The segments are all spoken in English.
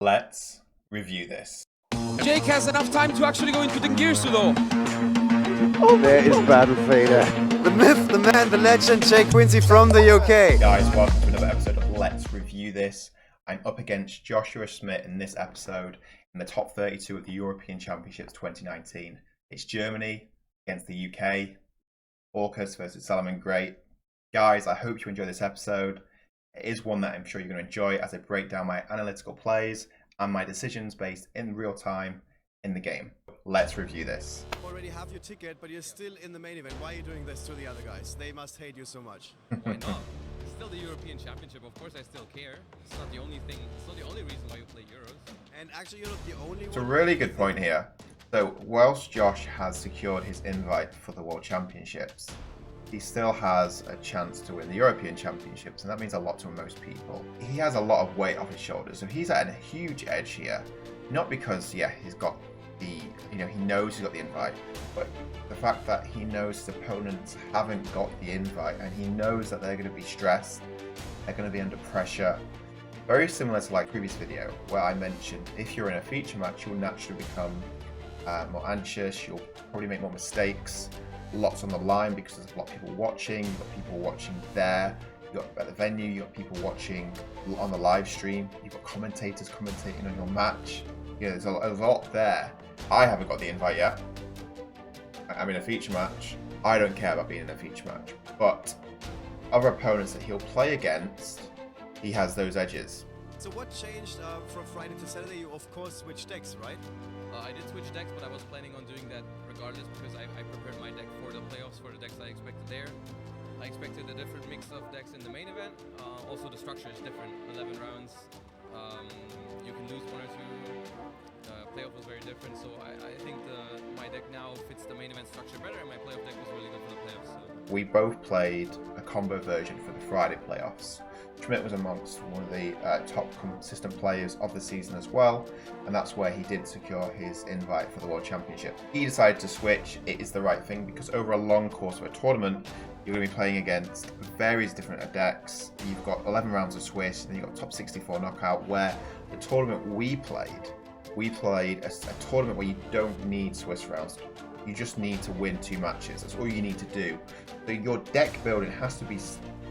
Let's review this. Jake has enough time to actually go into the gears though. Oh, there is Battle Fader. The myth, the man, the legend, Jake QUINSEE from the UK. Guys, welcome to another episode of Let's Review This. I'm up against Joshua Schmidt in this episode in the top 32 of the European Championships 2019. It's Germany against the UK. Orcus versus Salomon Great. Guys, I hope you enjoy this episode. It is one that I'm sure you're going to enjoy as I break down my analytical plays and my decisions based in real time in the game. Let's review this. You already have your ticket, but you're still in the main event. Why are you doing this to the other guys? They must hate you so much. Why not? It's still the European Championship. Of course I still care. It's not the only thing. It's not the only reason why you play Euros. And actually, you're not the only one. It's a really good point here. So, whilst Josh has secured his invite for the World Championships, he still has a chance to win the European Championships, and that means a lot to most people. He has a lot of weight off his shoulders, so he's at a huge edge here. Not because, he's got the, he knows he's got the invite, but the fact that he knows his opponents haven't got the invite, and he knows that they're going to be stressed, they're going to be under pressure. Very similar to like previous video, where I mentioned if you're in a feature match, you'll naturally become more anxious, you'll probably make more mistakes. Lots on the line because there's a lot of people watching. You've got people watching there. You've got at the venue. You've got people watching on the live stream. You've got commentators commentating on your match. There's a lot there. I haven't got the invite yet. I'm in a feature match. I don't care about being in a feature match. But other opponents that he'll play against, he has those edges. So what changed from Friday to Saturday? You of course switched decks, right? I did switch decks, but I was planning on doing that regardless because I prepared my deck for the playoffs, for the decks I expected there. I expected a different mix of decks in the main event. Also the structure is different, 11 rounds. You can lose one or two. Playoff was very different, so I think my deck now fits the main event structure better, and my playoff deck was really good for the playoffs. So. We both played a combo version for the Friday playoffs. Schmidt was amongst one of the top consistent players of the season as well, and that's where he did secure his invite for the World Championship. He decided to switch. It is the right thing because over a long course of a tournament, you're going to be playing against various different decks. You've got 11 rounds of Swiss, and then you've got top 64 knockout, where the tournament we played a tournament where you don't need Swiss rounds. You just need to win 2 matches. That's all you need to do. So your deck building has to be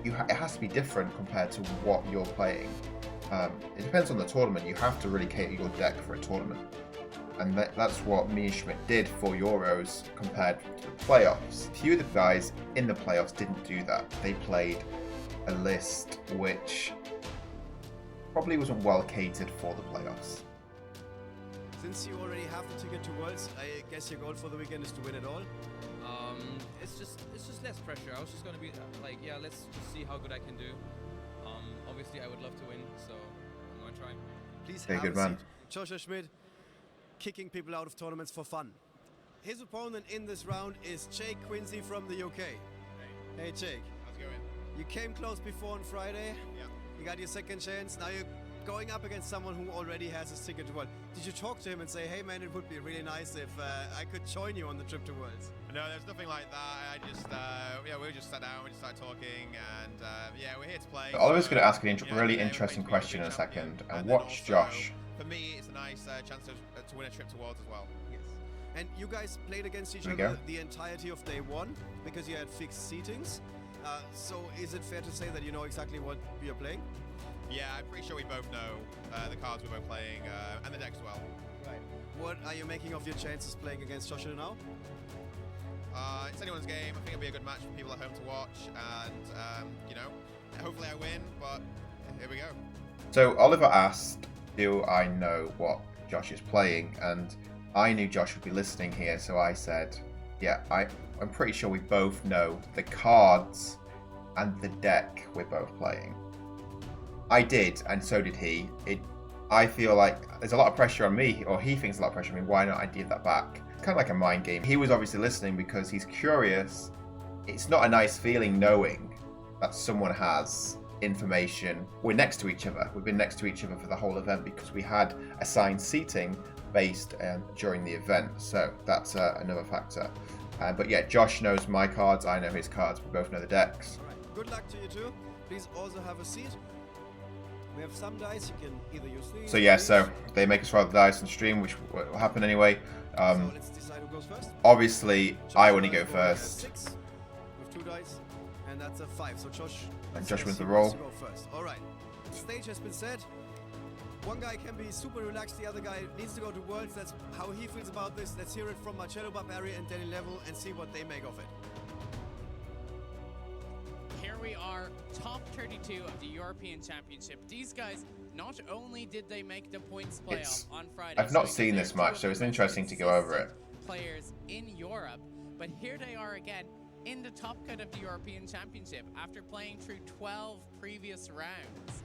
it has to be different compared to what you're playing. It depends on the tournament. You have to really cater your deck for a tournament, and that's what me and Schmidt did for Euros compared to the playoffs. A few of the guys in the playoffs didn't do that. They played a list which probably wasn't well catered for the playoffs. Since you already have the ticket to Worlds, I guess your goal for the weekend is to win it all? It's just less pressure. I was just going to be like, let's just see how good I can do. Obviously, I would love to win, so I'm going to try. Please Very have good a man. seat. Joshua Schmidt, kicking people out of tournaments for fun. His opponent in this round is Jake QUINSEE from the UK. Hey Jake. How's it going? You came close before on Friday. Yeah. You got your second chance. Now you're going up against someone who already has his ticket to Worlds. Did you talk to him and say, hey man, it would be really nice if I could join you on the trip to Worlds? No, there's nothing like that. I just, we just sat down, we just started talking, and we're here to play. Oliver's going to ask a really interesting question in a second, and watch Josh. For me, it's a nice chance to win a trip to Worlds as well. Yes. And you guys played against each other the entirety of day one because you had fixed seatings. So is it fair to say that you know exactly what you're playing? Yeah, I'm pretty sure we both know the cards we're both playing and the decks as well. Right. What are you making of your chances playing against Joshua now? It's anyone's game. I think it'll be a good match for people at home to watch, and hopefully I win. But here we go. So Oliver asked, do I know what Josh is playing? And I knew Josh would be listening here, so I said, yeah, I'm pretty sure we both know the cards and the deck we're both playing. I did, and so did he. I feel like there's a lot of pressure on me, or he thinks a lot of pressure on me. Why not I give that back? Kind of like a mind game. He was obviously listening because he's curious. It's not a nice feeling knowing that someone has information. We're next to each other. We've been next to each other for the whole event because we had assigned seating based during the event. So that's another factor. But yeah, Josh knows my cards. I know his cards. We both know the decks. All right. Good luck to you two. Please also have a seat. We have some dice, you can either use these. So yeah, so they make us roll the dice on stream, which will happen anyway. So let's decide who goes first. Obviously, I want to go Josh has first. 6 with 2 dice, and that's a 5. So Josh. And Josh wins says the he roll. wants to go first. All right. Stage has been set. One guy can be super relaxed, the other guy needs to go to Worlds. That's how he feels about this. Let's hear it from Marcello Barbari and Danny Level and see what they make of it. Here we are, top 32 of the European Championship. These guys, not only did they make the points playoff on Friday. I've not so seen they're this match, so it's interesting to go over it. Players in Europe, but here they are again in the top cut of the European Championship after playing through 12 previous rounds.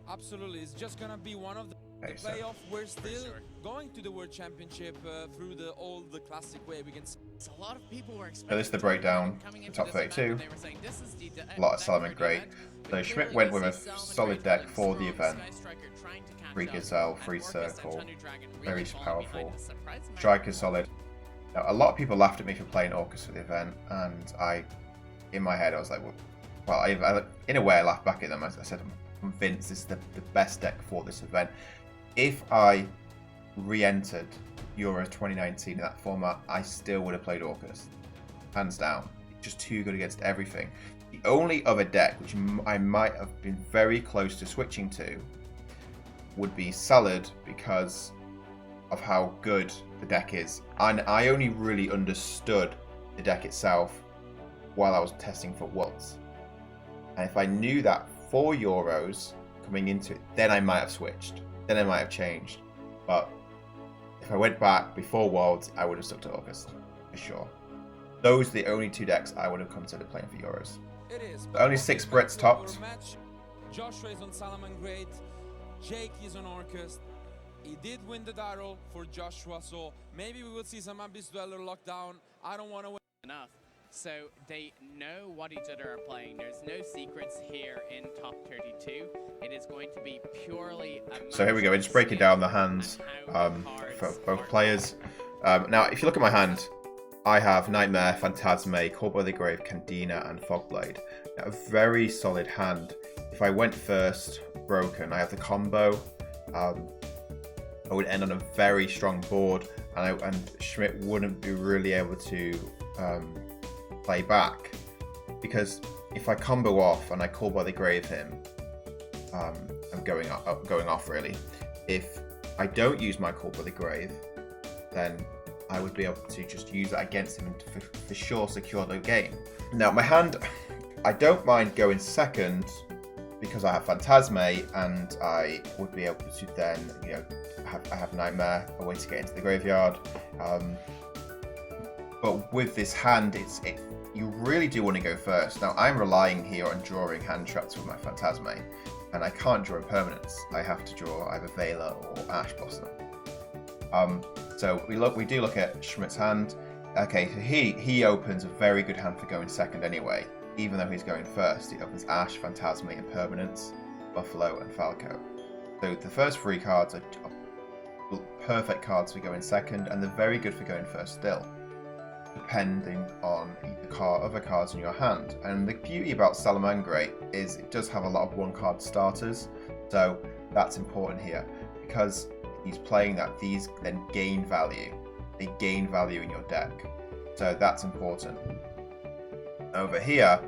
Absolutely, it's just gonna be one of the So playoff. We're still sure. going to the World Championship through the classic way. We can see So a lot of people were expecting. this is the breakdown, coming the into top this event, 32. and they were saying, this is the A lot of deck Salmon for the Great. event. So But Schmidt clearly went we with see a Salmon solid Great deck going for the strong, event. Sky Striker trying to catch Free up, Gazelle, and free Orcus and Circle, Thunder Dragon really very falling powerful. behind. A surprise amount. Striker's solid. Now, a lot of people laughed at me for playing Orcus for the event, and in my head, I was like, well, in a way, I laughed back at them. I said, I'm convinced this is the best deck for this event. If I re-entered Euro 2019 in that format, I still would have played Orcus, hands down. Just too good against everything. The only other deck which I might have been very close to switching to would be Salad, because of how good the deck is. And I only really understood the deck itself while I was testing for Worlds. And if I knew that for Euros coming into it, then I might have switched. Then I might have changed. But if I went back before Worlds, I would have stuck to August, for sure. Those are the only 2 decks I would have considered playing for Euros. it is. Only 6 Brits topped. Match. Joshua is on Salmon Great. Jake is on Orcus. He did win the Darrow for Joshua, so maybe we will see some Abyss Dweller lockdown. I don't want to win Enough. So they know what each other are playing. There's no secrets here in top 32. It is going to be purely a So here we go, we're just breaking down the hands for both players. Now, if you look at my hand, I have Nightmare, Phantasme, Call by the Grave, Candina, and Fogblade. Now, a very solid hand. If I went first, broken, I have the combo. I would end on a very strong board, and Schmidt wouldn't be really able to play back, because if I combo off and I Call by the Grave him, I'm going off really. If I don't use my Call by the Grave, then I would be able to just use that against him and for sure secure the game. Now my hand, I don't mind going second because I have Phantasme, and I would be able to then, I have Nightmare, a way to get into the graveyard. But with this hand, you really do want to go first. Now I'm relying here on drawing hand traps with my Phantasme, and I can't draw impermanence. I have to draw either Veiler or Ash Blossom. So we do look at Schmidt's hand. Okay, so he opens a very good hand for going second anyway. Even though he's going first, he opens Ash, Phantasme, Impermanence, Buffalo, and Falco. So the first 3 cards are perfect cards for going second, and they're very good for going first still, depending on the other cards in your hand. And the beauty about Salamangre is it does have a lot of 1-card starters, so that's important here, because he's playing that, these then gain value. They gain value in your deck, so that's important. Over here,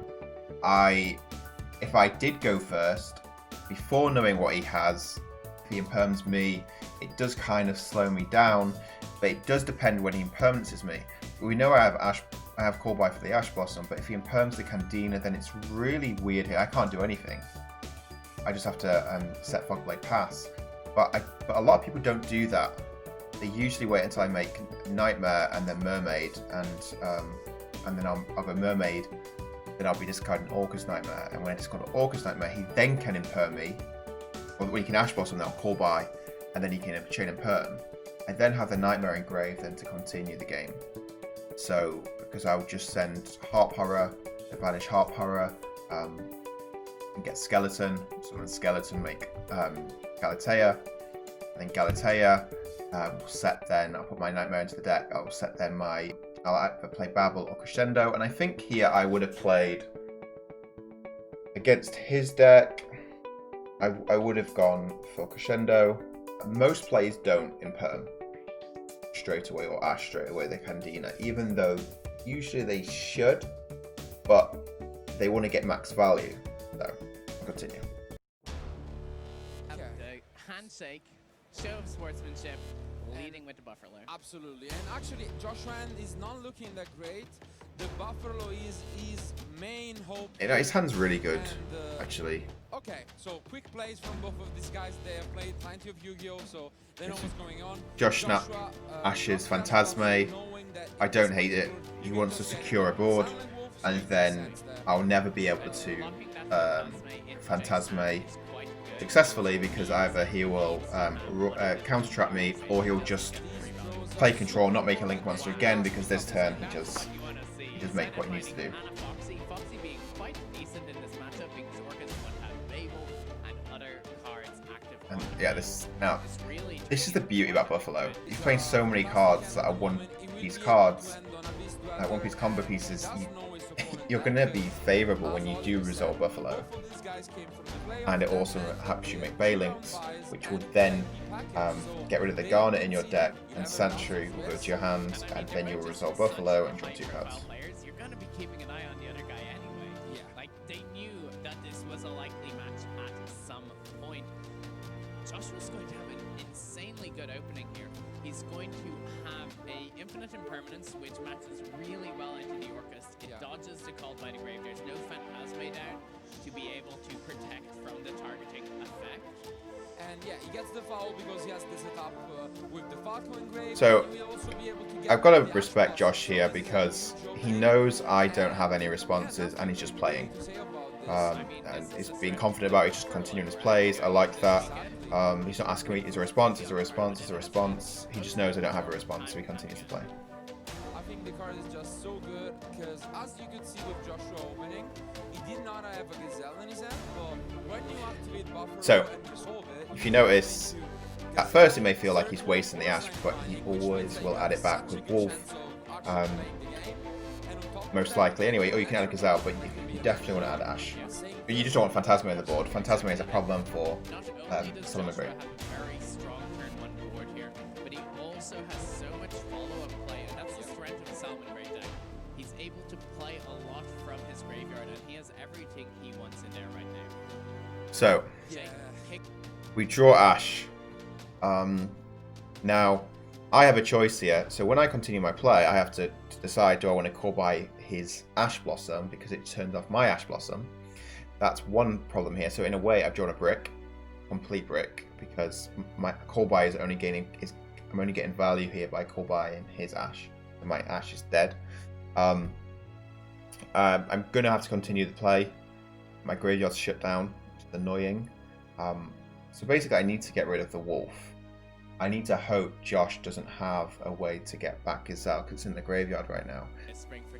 if I did go first, before knowing what he has, if he imperms me, it does kind of slow me down, but it does depend when he impermanences me. We know I have Call by for the Ash Blossom, but if he imperms the Candina, then it's really weird here. I can't do anything. I just have to set Fogblade pass. But a lot of people don't do that. They usually wait until I make Nightmare and then Mermaid, and then I'll go Mermaid, then I'll be discarding Orcus Nightmare, and when I discard Orcus Nightmare, he then can imperm me, or when he can Ash Blossom, then I'll Call by, and then he can chain imperm. I then have the Nightmare engraved then to continue the game. So, because I would just send Harp Horror, banish Harp Horror, and get Skeleton, summon Skeleton, make Galatea, and then Galatea, I'll put my Nightmare into the deck, I'll set then I'll either play Babel or Crescendo, and I think here I would have played against his deck. I would have gone for Crescendo. Most players don't in Perm straight away or Ash straight away, the Candina, even though usually they should, but they want to get max value. So, continue. The handshake, show of sportsmanship, leading with the Buffalo. Absolutely, and actually Joshua is not looking that great. The Buffalo is his main hope. You know, his hand's really good, and, actually. Okay, so quick plays from both of these guys. They have played plenty of Yu-Gi-Oh, so they know what's going on. Josh Snap, Ash's Phantasme. I don't hate it. He wants to secure a board, and then I'll never be able to Phantasme successfully because either he will counter trap me or he'll just play control, not make a link monster again because this turn he just make what he needs to do. Foxy being quite decent in this matchup because Orcus would have Babel and other cards active. And yeah, this is the beauty about Buffalo. He's playing so many cards that are one-piece cards, one-piece combo pieces. You're going to be favourable when you do resolve Buffalo. And it also helps you make Baylinks, which will then get rid of the Garnet in your deck, and Sentry will go to your hand, and then you'll resolve Buffalo and draw 2 cards. You're going to be keeping an eye on the other guy anyway. Yeah. Like, they knew that this was a likely match at some point. Joshua's going to have an insanely good opening here. He's going to have a Infinite Impermanence, which matches really well into the Orcus. It dodges the Called by the Grave. There's no Phantasme down to be able to protect from the targeting effect. And yeah, he gets the foul because he has the setup with the Falco engraved. So I've got to respect Josh here because he knows I don't have any responses and he's just playing. And he's being confident about it, he's just continuing his plays. I like that. He's not asking me, is there a response, is there a response, is there a response? He just knows I don't have a response, so he continues to play. I think the card is just so good because as you could see with Joshua opening, he did not have a Gazelle in his hand, but when you activate Buffalo and resolve it, if you notice, at first it may feel like he's wasting the Ash, but he always will add it back with Wolf. Most likely anyway, or you can add a Gazelle, but you definitely want to add Ash. But you just don't want Phantasme on the board. Phantasme is a problem for Solomon Great. Very strong turn 1 board here, but he also has so much follow-up play, and that's the strength of the Solomon Great deck. He's able to play a lot from his graveyard, and he has everything he wants in there right now. So, we draw Ash. Now, I have a choice here. So when I continue my play, I have to decide, do I want to call by his Ash Blossom because it turns off my Ash Blossom. That's one problem here. So in a way, I've drawn a brick, complete brick, because my call by is only gaining I'm only getting value here by call by in his Ash, and my Ash is dead. I'm gonna have to continue the play. My graveyard's shut down, which is annoying. So basically, I need to get rid of the Wolf. I need to hope Josh doesn't have a way to get back Gazelle because it's in the graveyard right now.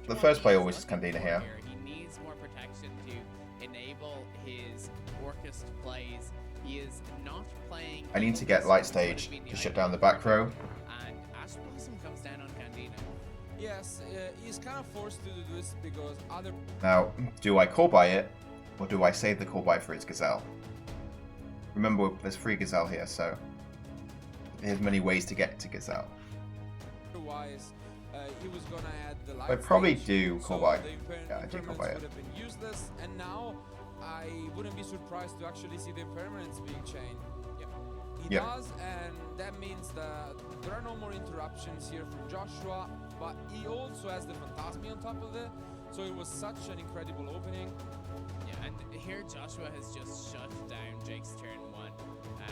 The first play always is Candina here. He needs more protection to enable his Orcus plays. He is not playing. I need to get Light Stage to shut down the back row. And Ash Blossom comes down on Candina. Yes, he's kind of forced to do this because other. Now, do I call by it or do I save the call by for his Gazelle? Remember, there's 3 Gazelle here, so there's many ways to get to Gazelle. Otherwise, he was gonna add the light I probably stage, do call by. so the Yeah, I do call by it. would have been useless, and now I wouldn't be surprised to actually see the impermanence being chained. He does, and that means that there are no more interruptions here from Joshua, but he also has the Phantasme on top of it, so it was such an incredible opening. Yeah, and here Joshua has just shut down Jake's turn 1.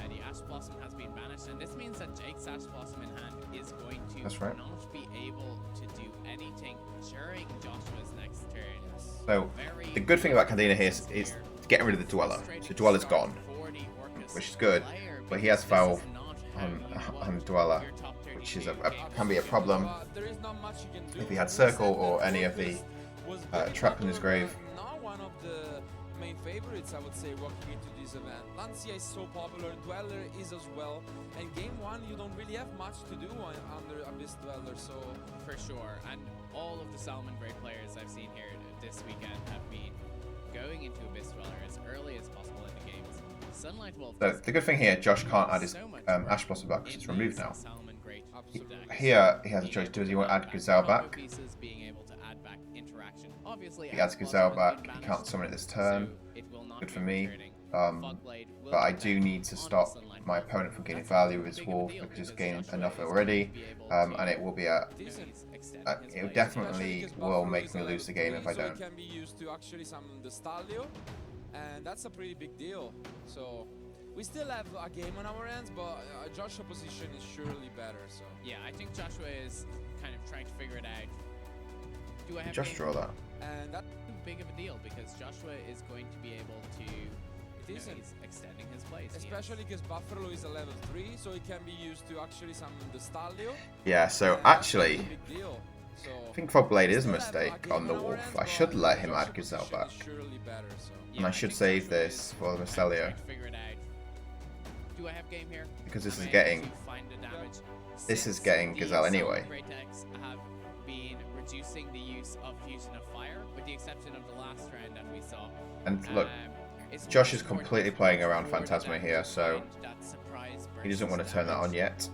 The Ash Blossom has been banished, and this means that Jake's Ash Blossom in hand is going to not be able to do anything during Joshua's next turn. So, the good thing about Candina here is getting rid of the Dweller. So Dweller's gone, which is good, but he has foul on Dweller, which is can be a problem if he had Circle or any of the Trap in his grave. Not one of the main favorites, I would say, walking into this event. Lancia is so popular, Dweller is as well, and game 1 you don't really have much to do under Abyss Dweller, so for sure. And all of the Solomon Great players I've seen here this weekend have been going into Abyss Dweller as early as possible in the games. Sunlight Wolf. So the good thing here, Josh can't add his so much Ash Blossom back because it's removed now. Salmon Great deck. Here he has a choice. Does he want to add Gazelle back? Pieces being able to add back interaction. Obviously, He adds Gazelle back. He can't summon it this turn. Good for me. But I do need to stop my opponent from getting value with his wolf because he's gained enough already, and it will be it definitely will make me lose the game if I don't. It can be used to actually summon the Stalio, and that's a pretty big deal. So we still have a game on our hands, but Joshua's position is surely better. So yeah, I think Joshua is kind of trying to figure it out. Do I have Just draw that. And that's too big of a deal because Joshua is going to be able to. He's extending his place, especially because Buffalo is a level 3, so it can be used to actually summon the Stalio. Yeah, so actually, I think Fogblade is a mistake on the wolf. I should let him add Gazelle back. And I should save this for the Mystelio. Do I have game here? Because this is getting Gazelle anyway. Have been reducing the use of Fusion of Fire, with the exception of the last round that we saw. And look, Josh is completely playing around Phantasma here, so he doesn't want to turn that on yet.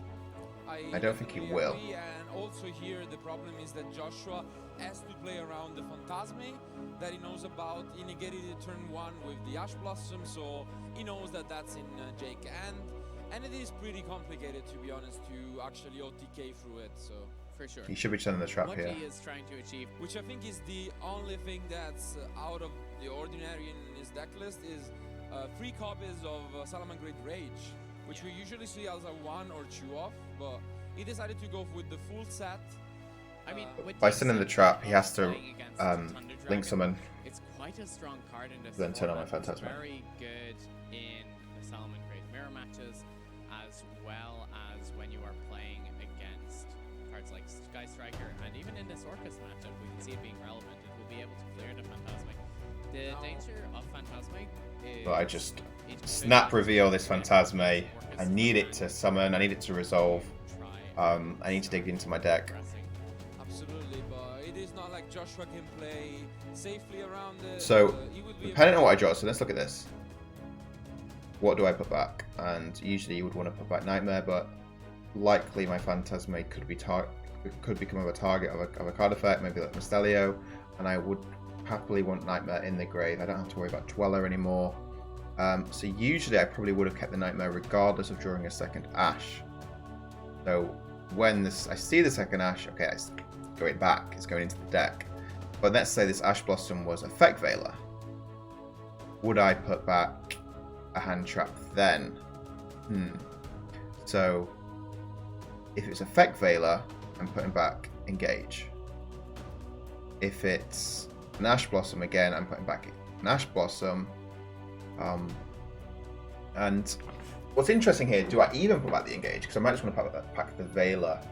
I don't think he will. And also here the problem is that Joshua has to play around the Phantasme that he knows about. He negated it turn 1 with the Ash Blossom, so he knows that that's in Jake. And it is pretty complicated, to be honest, to actually OTK through it, so... For sure. He should be turning the trap what here. He is trying to achieve, which I think is the only thing that's out of the ordinary in his deck list, is 3 copies of Salamangreat Rage, which we usually see as a 1 or 2 off, but he decided to go with the full set. I mean, by sending the trap, he has to link summon. It's quite a strong card in this. Then turn on my Phantasma. Very good in the Salamangreat mirror matches, as well as when you are playing against cards like Sky Striker, and even in this Orcus matchup, we can see it being relevant. It will be able to clear the Phantasmic. The danger of Phantasmic is... But I just snap reveal this Phantasme. I need it to summon, I need it to resolve. I need to dig into my deck. Absolutely, but it is not like Joshua can play safely around it. So, depending on what I draw, so let's look at this. What do I put back? And usually you would want to put back Nightmare, but likely my Phantasme could become a target of a card effect, maybe like Mystelio, and I would happily want Nightmare in the grave. I don't have to worry about Dweller anymore. So usually I probably would have kept the Nightmare regardless of drawing a second Ash. So when I see the second Ash, okay, it's going back, it's going into the deck. But let's say this Ash Blossom was Effect Veiler. Would I put back a hand trap then? So if it's Effect Veiler, I'm putting back Engage. If it's an Ash Blossom again, I'm putting back an Ash Blossom. And what's interesting here, do I even put back the Engage? Because I might just want to pack the Veiler,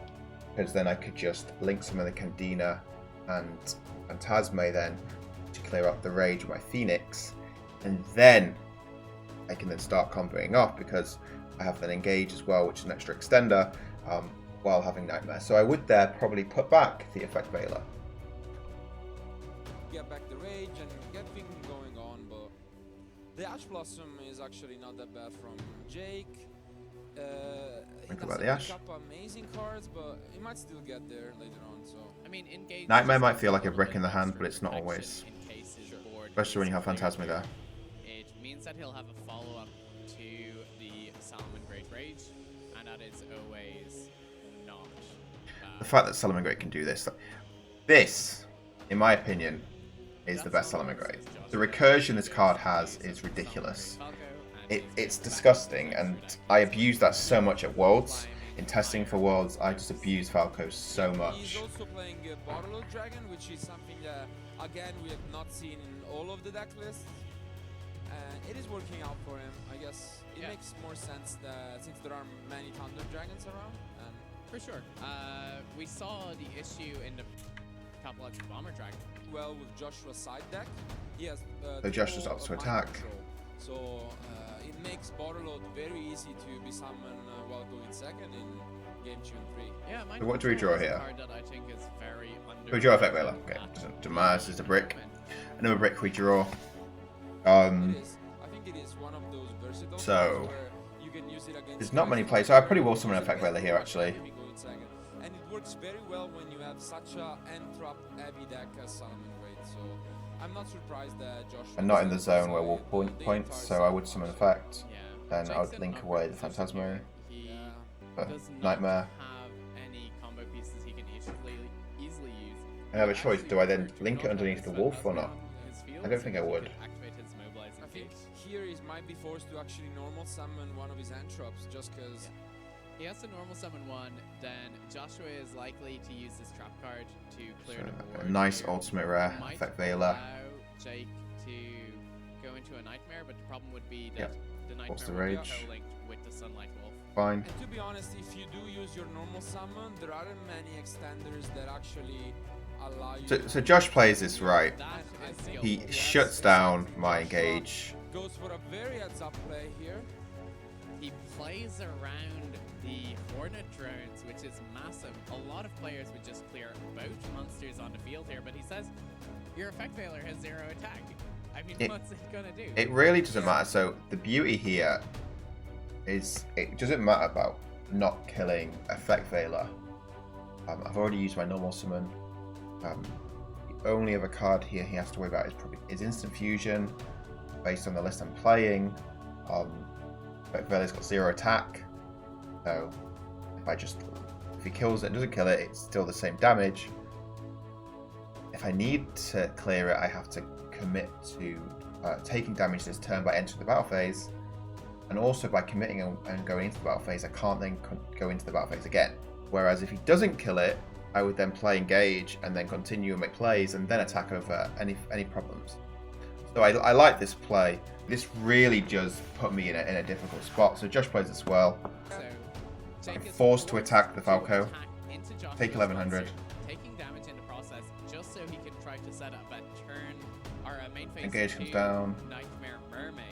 because then I could just link some of the Candina and Phantasme then to clear up the Rage with my Phoenix, and then I can then start comboing off because I have an Engage as well, which is an extra extender, while having Nightmare. So I would there probably put back the Effect Veiler. Get back the Rage and get things going on, but the Ash Blossom is actually not that bad from Jake. Think about the Ash. Up amazing cards, but he might still get there later on. So I mean, Engage Nightmare might feel like a brick in the hand, but it's not always. Especially when you have Phantasme there. It means that he'll have a follow-up to the Salamangreat Rage, and that is always not The fact that Salamangreat can do this, in my opinion, is the best Salamangreat. The recursion this card has is ridiculous. It's disgusting, and I abuse that so much at Worlds. In testing for Worlds, I just abuse Falco so much. He's also playing Bottle Dragon, which is something that, again, we have not seen in all of the deck lists. And it is working out for him. I guess it makes more sense that since there are many Thunder Dragons around. And for sure. We saw the issue in the Topologic Bomber Dragon. Well, with Joshua's side deck, he has so Joshua's up to attack. So it makes Borderload very easy to be summoned while going second in game 2 and 3. Yeah, so what do we draw here? I think is very we draw Effect Veiler. Okay, Demise is a brick. Another brick we draw. I think it is one of those versatile So, where you can use it against there's not many guys plays. So I probably will summon Effect Veiler here, actually. And it works very well when you have such a end-trap heavy deck as Salmon Great. So I'm not surprised that Josh. And not in the zone where we'll points, so I would summon Effect. Yeah. Then I would link away the Phantasmo. He But does not Nightmare. have any combo pieces he can easily use. I have a choice. Do I then link it underneath the Wolf or not? I I don't think I would. Activate his mobilizing I think field. here he might be forced to actually normal summon one of his entrops just because. He has to normal summon one, then Joshua is likely to use this trap card to clear the So, board. a nice here. ultimate rare, Might Effect Veiler. allow Jake to go into a nightmare, but the problem would be that Yep. the nightmare What's the would be rage? co-linked with the Sunlight Wolf. Fine. And to be honest, if you do use your normal summon, there aren't many extenders that actually allow you. So Josh plays this right. That is skillful. He shuts down my engage. Goes for a very heads-up play here. He plays around the Hornet drones, which is massive. A lot of players would just clear both monsters on the field here, but he says, your Effect Veiler has 0 attack. I mean, what's it gonna do? It really doesn't matter. So the beauty here is it doesn't matter about not killing Effect Veiler. I've already used my normal summon. The only other card here he has to worry about is probably Instant Fusion, based on the list I'm playing. Effect Veiler's got 0 attack, so if he kills it and doesn't kill it, it's still the same damage. If I need to clear it, I have to commit to taking damage this turn by entering the battle phase, and also by committing and going into the battle phase, I can't then go into the battle phase again. Whereas if he doesn't kill it, I would then play engage and then continue and make plays and then attack over any problems. So I like this play. This really does put me in a difficult spot. So Josh plays this well. So I'm forced to attack the Falco. Take 1100. Taking damage in the process, just so he can try to set up a turn or a main phase. Engage comes down. Nightmare Mermaid.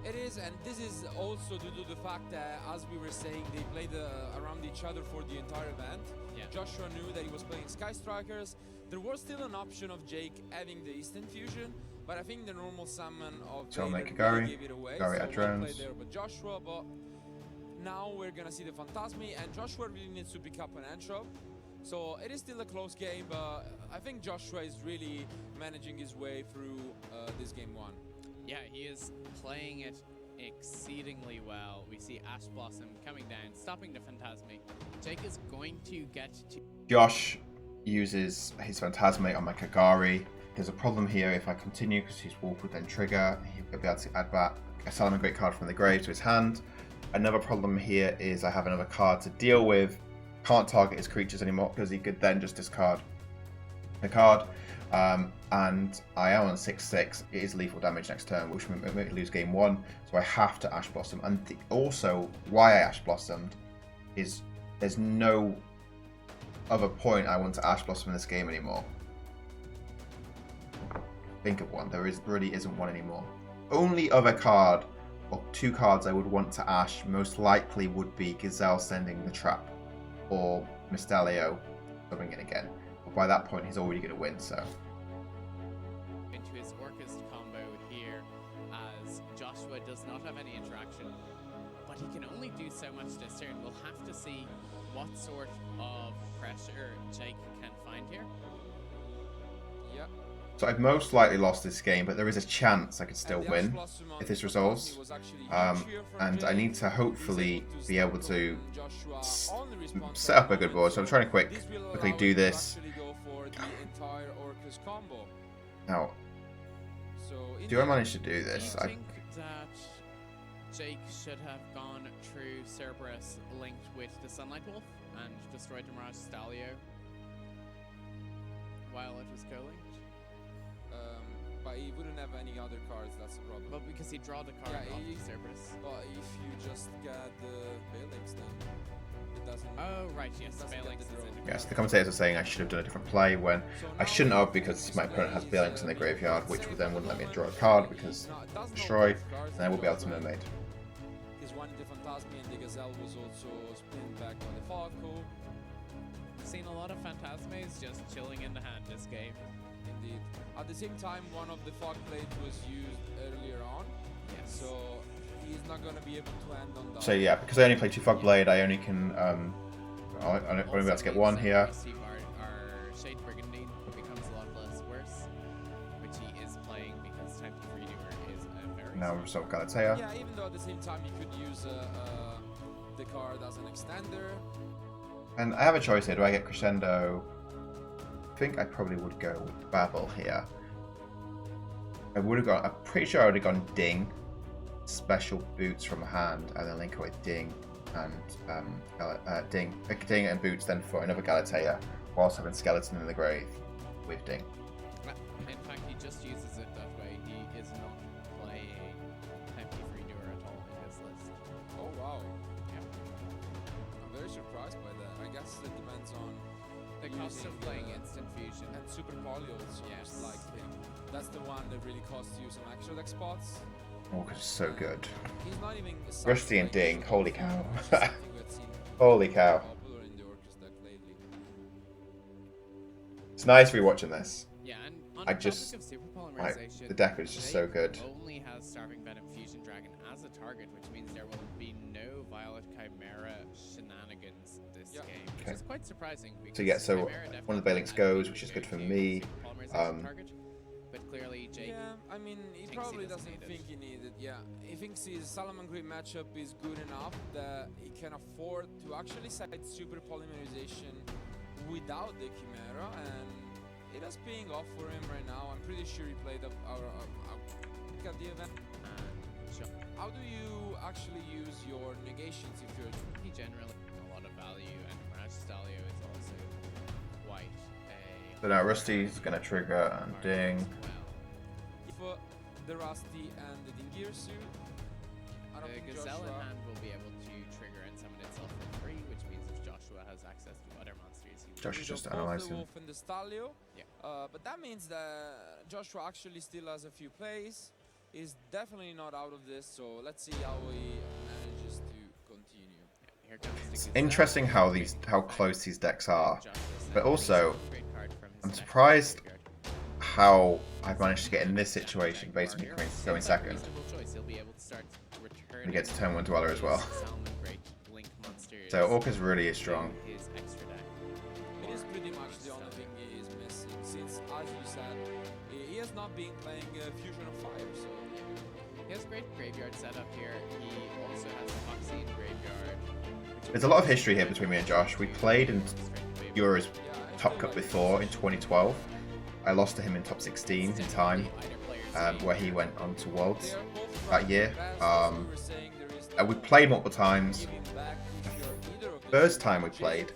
It is, and this is also due to the fact that, as we were saying, they played around each other for the entire event. Yeah. Joshua knew that he was playing Sky Strikers. There was still an option of Jake having the Instant Fusion, but I think the normal summon of So I'll Vader make really Kagari. gave it away. Kagari So at well drones. played there by Joshua, but now we're gonna see the Phantasmi, and Joshua really needs to pick up an Entrop. So it is still a close game, but I think Joshua is really managing his way through this game 1. Yeah, he is playing it exceedingly well. We see Ash Blossom coming down, stopping the Phantasmi. Jake is going to get to... Josh uses his Phantasmate on my Kagari. There's a problem here if I continue because his Wolf would then trigger. He'll be able to add back a Salmon Great card from the grave to his hand. Another problem here is I have another card to deal with. Can't target his creatures anymore because he could then just discard the card. And I am on 6/6. It is lethal damage next turn, which will make me lose game 1. So I have to Ash Blossom. And also, why I Ash Blossomed is there's no other point I want to Ash Blossom in this game anymore. Think of one. There really isn't one anymore. Only other card, or 2 cards I would want to Ash, most likely would be Gazelle sending the trap, or Mystalio coming in again. But by that point, he's already going to win, so... into his Orcust combo here, as Joshua does not have any interaction, but he can only do so much this turn. We'll have to see what sort of pressure Jake can find here. Yeah. So I've most likely lost this game, but there is a chance I could still win if this resolves. And I need to hopefully be able to set up a good board. So I'm trying to quickly do this. Now, do I manage to do this? Do you think that Jake should have gone true Cerberus linked with the Sunlight Wolf and destroyed the Mirage Stalio while it was co-linked? But he wouldn't have any other cards, that's the problem. Well, because he draw the card Yeah, off he- the Cerberus. But if you just get the Baelix, then it doesn't... Oh, right, yes, doesn't get Phalanx the is draw. in. Yes, the commentators are saying I should have done a different play when So I now shouldn't have, because my opponent has Phalanx in the graveyard, which would then wouldn't let me draw a card because destroy, and I will be able to Mermaid. His one in the Phantasmi and the Gazelle was also spin back by the Falco. Seen a lot of Phantasmes just chilling in the hand this game. Indeed. At the same time, one of the Fog Blades was used earlier on. Yes. So he's not gonna be able to end on that. So yeah, because I only play 2 Fog Blade, I only can I'll only be able to get 1 here. Our Shade Brigandine becomes a lot less worse, which he is playing because Time to Redoer is a very Now strong we've solved card. Galatea. Yeah, even though at the same time you could use the card as an extender. And I have a choice here. Do I get Crescendo? I think I probably would go with Babel here. I would have gone, I'm pretty sure I would have gone Ding, Special Boots from hand, and then link it with Ding and Ding and Boots then for another Galatea, whilst having Skeleton in the grave with Ding. In fact, he just uses it that way. He is not playing Empty Redoer at all in his list. Oh wow. Yeah. I'm very surprised by that. I guess it depends on The cost using, of playing Instant Fusion. and Super Polio also Yes. just like him. That's the one that really costs you some extra deck spots. Walker's so good. He's not even Rusty and Ding, holy cow. Something we had seen Holy cow. popular in the Orcus deck lately. It's nice rewatching this. Yeah, and on I the just- topic of super Like, polymerization, the deck is just so good. only has Starving Venom Fusion Dragon as a target, which means there will be no Violet Chimera shenanigans this Yeah. game, which Okay. is quite surprising. So yeah, because so Chimera one of the definitely Balinks had goes, a which is very good for good me. super polymerization target, but clearly Jake Yeah, I mean, he thinks probably he doesn't doesn't need it. think he needs it. Yeah, he thinks his Salamangreat matchup is good enough that he can afford to actually side super polymerization without the Chimera, and it is paying off for him right now. I'm pretty sure he played our at the event. How do you actually use your negations if you're he generally has a lot of value, and Mirage Stalio is also quite a So now Rusty's gonna trigger and Ding. for the Rusty and the Dingir suit? I don't The think Gazelle in Joshua. hand will be able to trigger and summon itself for free, which means if Joshua has access to other monsters, he will. Josh is just Both the analyzing. Wolf and the Stalio. Yeah. But that means that Joshua actually still has a few plays. He's definitely not out of this, so let's see how he manages to continue. Here comes the It's Gazelle. interesting how close these decks are. Joshua But sends also, a great card from his I'm deck surprised graveyard. how I've managed to get in this situation, basically going Seems like a second. reasonable choice. He'll be able to start returning And get to turn 1 Dweller as well. his Salmon Great Link monsters So Orcus really is to strong. his extra deck. It is pretty much the only thing he is missing, since, as you said, he has not been playing Fusion of Fire, so He has great graveyard setup here. He also has a Foxy in graveyard. which There's is a lot of history here between me and Josh. We played in straight Euros yeah. I Top feel Cup like before in 2012. I lost to him in top 16 in time, where he went on to Worlds they are both that year. best, as we were saying, there is no We played multiple times. giving back if you're either of the First two time we coaches. played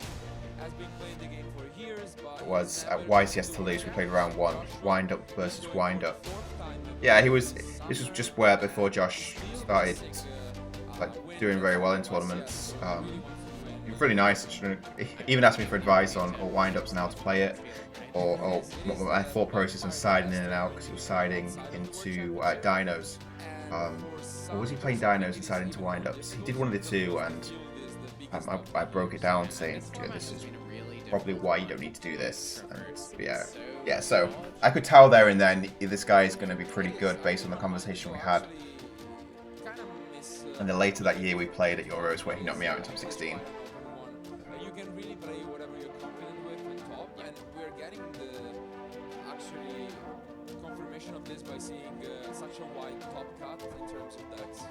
Has been playing the game for years, but was he's at never YCS been Toulouse. We to played a round 1, Joshua wind up is versus going for wind the up. fourth time in Yeah, the this was summer. just where before Josh Still started missing, like win doing very well in against tournaments. YCS, so really wants to win. He was really nice. He even asked me for advice on all wind-ups and how to play it, or what my thought process on siding in and out, because he was siding into dinos. Or was he playing dinos and siding into wind-ups? He did one of the two, and I broke it down saying, yeah, this is probably why you don't need to do this. And yeah. So I could tell there and then this guy is going to be pretty good based on the conversation we had. And then later that year we played at Euros where he knocked me out in top 16. You can really play whatever you're confident with on top, and we're getting the actually confirmation of this by seeing such a wide top cut in terms of decks.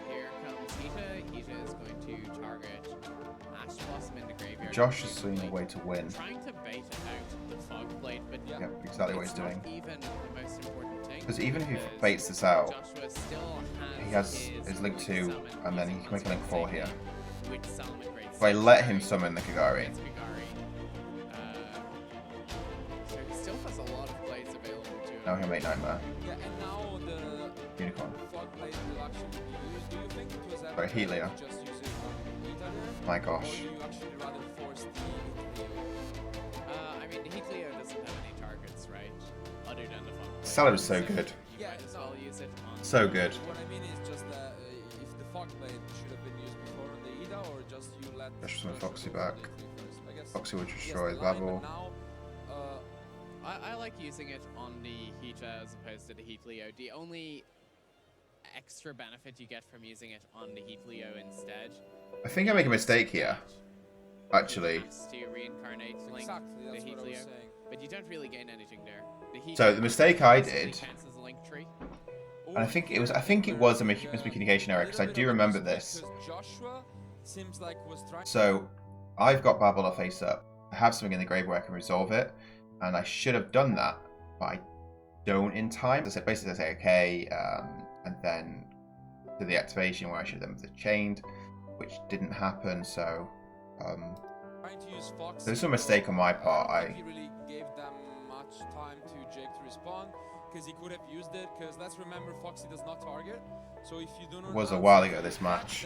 Here comes Hita. Hita is going to target Ash Blossom in the graveyard. Josh is seeing a way to win. Trying to bait out the Fog Blade, but Yeah. Yep, exactly what he's it's not doing. even the most important thing. Because even if he because baits this out, Joshua still he has his his link 2, summon, and then he can make a link 4 here. With Salmon Great If I let him summon the Kagari, against Kagari. So he still has a lot of plays available to him. now he'll make Nightmare. Yeah, and now the Unicorn. Fog Blade will actually be used. Do you think it was Sorry, ever Helia. to just use it on Hita there? My Or gosh. do you actually rather force the I mean, Heat Leo doesn't have any targets, right? Other than the Fog Blade. Salad is so good. You might as well use it on So good. What I mean is just that if the Fog Blade should have been used before on the Ida, or just you let Just some Joshua Foxy go back. first. I guess Foxy would he has destroy the the line, Babel. but now, I like using it on the Hita as opposed to the Heat Leo. The only extra benefit you get from using it on the Heat Leo instead. I think I make a mistake here, actually. To reincarnate Link, Exactly, that's the Heat what I was Leo, saying. but you don't really gain anything there. The Heat So the mistake I basically did, counts as a link tree. and I think it was a miscommunication error, because I do remember this. Joshua seems like was trying. So I've got Babylon face up. I have something in the grave where I can resolve it, and I should have done that, but I don't in time. So basically I say okay, and then to the activation where I should have done the chained, which didn't happen. So Trying to use Fox. there's a mistake on my part. I don't think he really gave them much time to Jake to respond, because he could have used it. Because let's remember, Foxy does not target. So if you do not It was a answer while ago the this attack, match.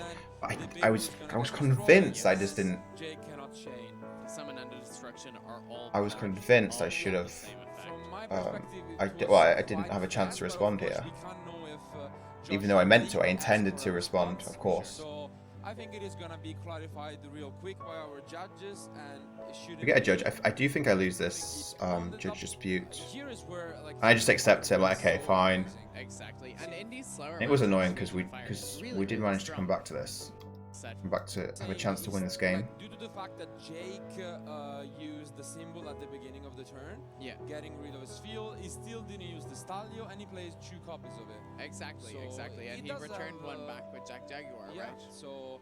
then the big I was is gonna get convinced. destroyed. I just didn't. Jake cannot chain. The summon and the destruction are all. I was powerful, convinced I all should the have. same effect. From my Um, perspective, I it di- was well, I didn't quite have a chance to fast, respond but of here. course we can't know if, Even though I meant to, I Joshua intended asked to for a respond, response. of course. So I think it is gonna be clarified real quick by our judges, and it shouldn't We get a be- judge. I do think I lose this judge dispute. Here is where, like, I just accept it. I'm like, okay, so fine. amazing. Exactly, and in these slower. It was matches, annoying because Shooting Fire really, we did really manage to come strong. back to this, Set. come back to have a chance to win this game. Like, due to the fact that Jake used the symbol at the beginning of the turn, Yeah, getting rid of his field, he still didn't use the Stalio, and he plays 2 copies of it. exactly, So exactly, and he he does returned have, one back with Jack Jaguar, Yeah, right? so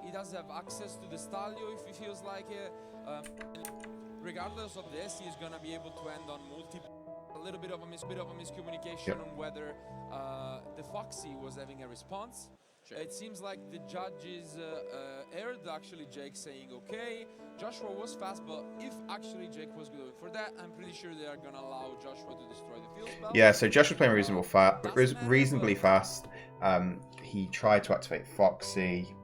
he does have access to the Stalio if he feels like it. Regardless of this, he's gonna be able to end on a little bit of a miscommunication Yep. on whether the Foxy was having a response. It seems like the judges aired actually Jake saying okay. Joshua was fast, but if actually Jake was going for that, I'm pretty sure they are gonna allow Joshua to destroy the field spell. Yeah, so Josh was playing reasonably fast. He tried to activate Foxy.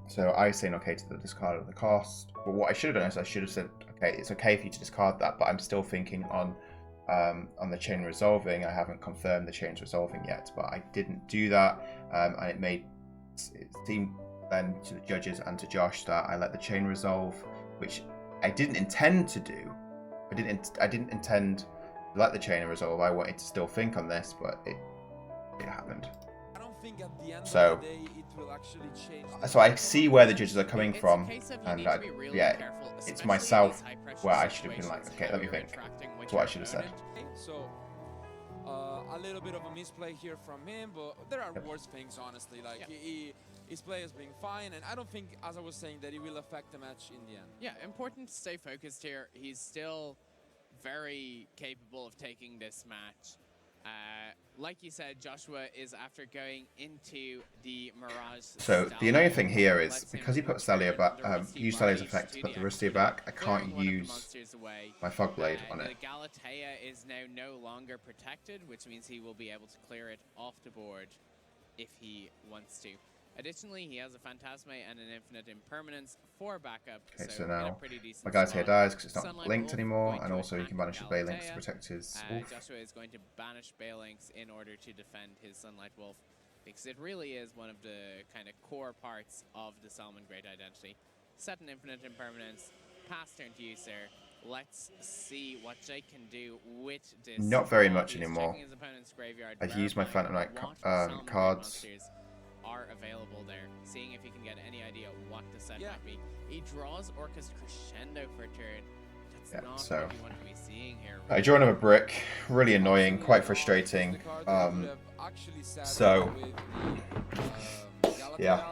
So I was saying okay to the discard of the cost. But what I should have done is I should have said, okay, it's okay for you to discard that, but I'm still thinking on the chain resolving. I haven't confirmed the chain's resolving yet, but I didn't do that, and it seemed then to the judges and to Josh that I let the chain resolve, which I didn't intend to do. I didn't intend to let the chain resolve. I wanted to still think on this, but it happened. I don't think at the end So- of the day it will actually change. So I see where the judges are coming It's a from, case of you and need to be really yeah, careful, it's especially in myself these high-pressure where I should have been like, situations, okay, how let me you're think. interacting with That's what I your should have said. opponent. So a little bit of a misplay here from him, but there are Yep. worse things, honestly. Like Yeah. his play has been fine, and I don't think, as I was saying, that it will affect the match in the end. Yeah, important to stay focused here. He's still very capable of taking this match. Like you said, Joshua is after going into the Mirage. So the Stallion, annoying thing here is lets him because he put turn Stalio back, the Rusty use Barley Stalio's effect to to put the the Rusty active, back, I clearing can't one of the use monsters away. my Fog Blade on The it. Galatea is now no longer protected, which means he will be able to clear it off the board if he wants to. Additionally, he has a Phantasme and an Infinite Impermanence for backup. Okay, so in a now pretty decent my Galatea spot. dies because it's not Sunlight linked Wolf anymore, going and to also he attack can banish the Balinks to Galatea. protect his wolf. Joshua is going to banish Balinks in order to defend his Sunlight Wolf, because it really is one of the kind of core parts of the Salmon Great Identity. Set an Infinite Impermanence, pass turn to user. Let's see what Jake can do with this. Not very ball. much He's anymore. checking his opponent's graveyard, I've used my verifying Phantom Knight what Salmon Great cards. monsters are available there, seeing if he can get any idea what the set Yeah. might be. He draws Orcus Crescendo for a turn. That's Yeah, not so what you want to be seeing here. I drew another brick, really annoying, quite frustrating. So yeah.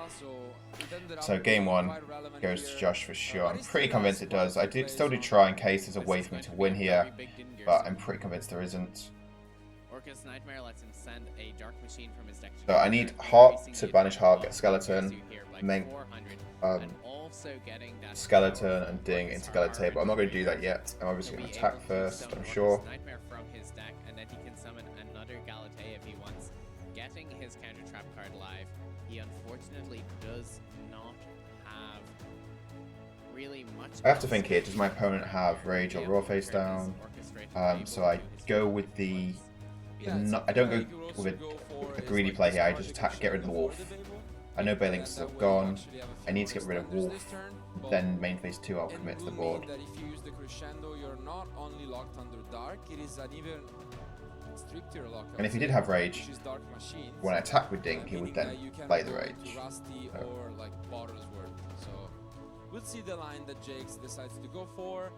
So game one goes to Josh for sure. I'm pretty convinced it does. I still do try in case there's a way for me to win here, but I'm pretty convinced there isn't. Orcus Nightmare lets him send a Dark Machine from his deck. So I need Heart to banish Heart, get Skeleton, make Skeleton and Ding into Galatea, but I'm not going to do that yet. I'm obviously going to attack first, I'm sure. Nightmare from his deck, and then he can summon another Galatea if he wants, getting his counter trap card live. He unfortunately does not have really much. I have to think here, does my opponent have Rage or Raw face down? So I go with the I don't go with a greedy play here, I just attack, get rid of the Wolf. I know Balinks have gone, I need to get rid of Wolf, then main phase 2 I'll commit to the board. That if you use the Crescendo, you're not only locked under Dark, it is an even stricter lockouts. And if he did have rage, which is Dark Machines, when I attack with Dink, he would meaning then that you can play the go rage. to Rusty So. or like Bottom's Word. So we'll see the line that Jakes decides to go for.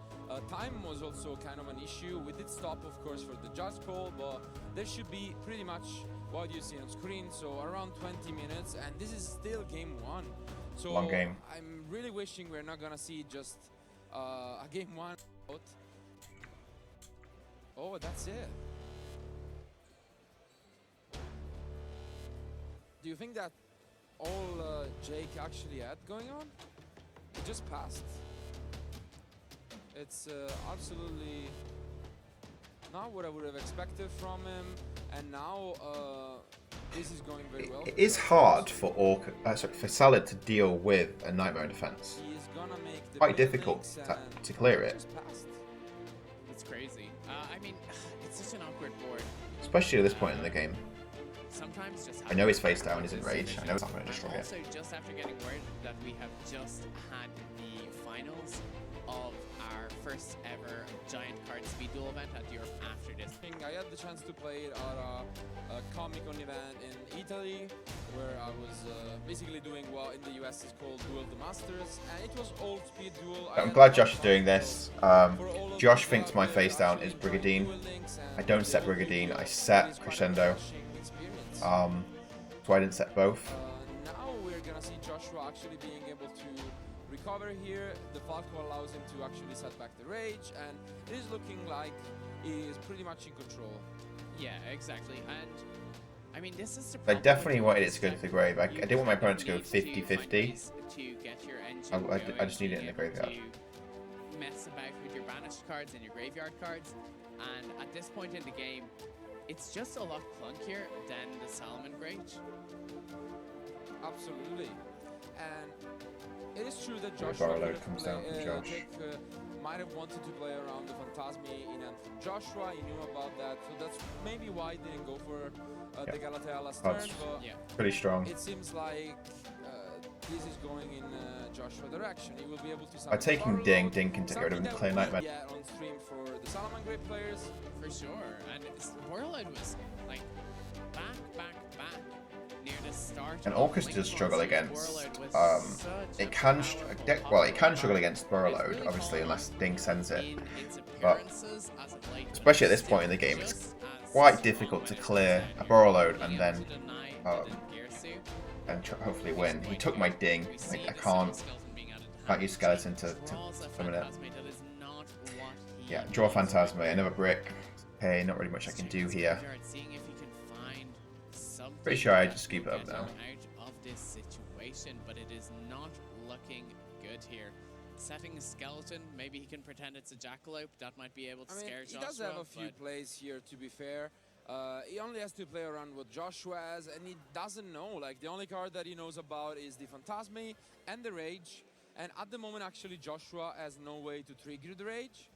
Time was also kind of an issue. We did stop, of course, for the judge call, but there should be pretty much what you see on screen. So around 20 minutes, and this is still game 1. So Long game. I'm really wishing we're not gonna see just a game 1 out. Oh, that's it. Do you think that all Jake actually had going on? He just passed. It's absolutely not what I would have expected from him, and now this is going very well. It is hard for for Salad to deal with a Nightmare defense. He is gonna make the Quite big difficult leagues to clear and it, just passed. It's crazy. I mean, it's such an awkward board. especially at this point in the game. Sometimes just I know his face down is in rage. I know it's not going to destroy it. Also, just after getting word that we have just had the finals of our first ever giant card speed duel event at Europe after this. I had the chance to play it at a Comic-Con event in Italy, where I was basically doing what in the US is called Duel the Masters, and it was old speed duel. I'm glad Josh is doing this. Josh thinks my face down is Brigadine. I don't set Brigadine, I set Crescendo. So I didn't set both. Now we're gonna see Joshua actually being able to recover here. The Falco allows him to actually set back the rage, and it is looking like he is pretty much in control. Yeah, exactly. And I mean, this is the I problem definitely with wanted it this to go to deck. the grave. I You didn't want my kind opponent of to go need find 50-50. ways to get your engine I just going, need it in the being able graveyard. to mess about with your banished cards and your graveyard cards, and at this point in the game, it's just a lot clunkier than the Salomon Rage. Absolutely. And it is true that The Joshua bar load could have comes down from Josh. might have wanted to play around the Phantasmi in and from Joshua. He knew about that, so that's maybe why he didn't go for the Galatea last turn. That's But Yeah. pretty strong. it seems like this is going in Joshua's direction. He will be able to. By taking Ding, Ding can take rid of him and clear Nightmare. Yeah, on stream for the Salomon Great players. For sure, and Warlord was like back near the start. And of Orcus Link does struggle Plus, against. Warlord was such a It can powerful well, it can option. struggle against Burrowload, Really obviously, unless Ding sends it. in its But appearances as of late, especially at this still point in the game, it's just as quite strong difficult to when it clear comes a down Burrowload to and being then able to deny um, the Gearsu. and hopefully win. He Point took my here, Ding. we see I the can't Skeleton being added to can't hand. use Skeleton to Draws a summon it. Phantasme, that is not what he Yeah, draw wants. Phantasma, another brick. Okay, not really much I can do here. Seeing if he can find something Pretty sure I that just keep will it up get now. him out of this situation, but it is not looking good here. Setting a skeleton, maybe he can pretend it's a jackalope. That might be able to I mean, scare he Joshua. does have a few but plays here, to be fair. He only has to play around what Joshua has, and he doesn't know. Like, the only card that he knows about is the Phantasme and the Rage. And at the moment, actually, Joshua has no way to trigger the Rage.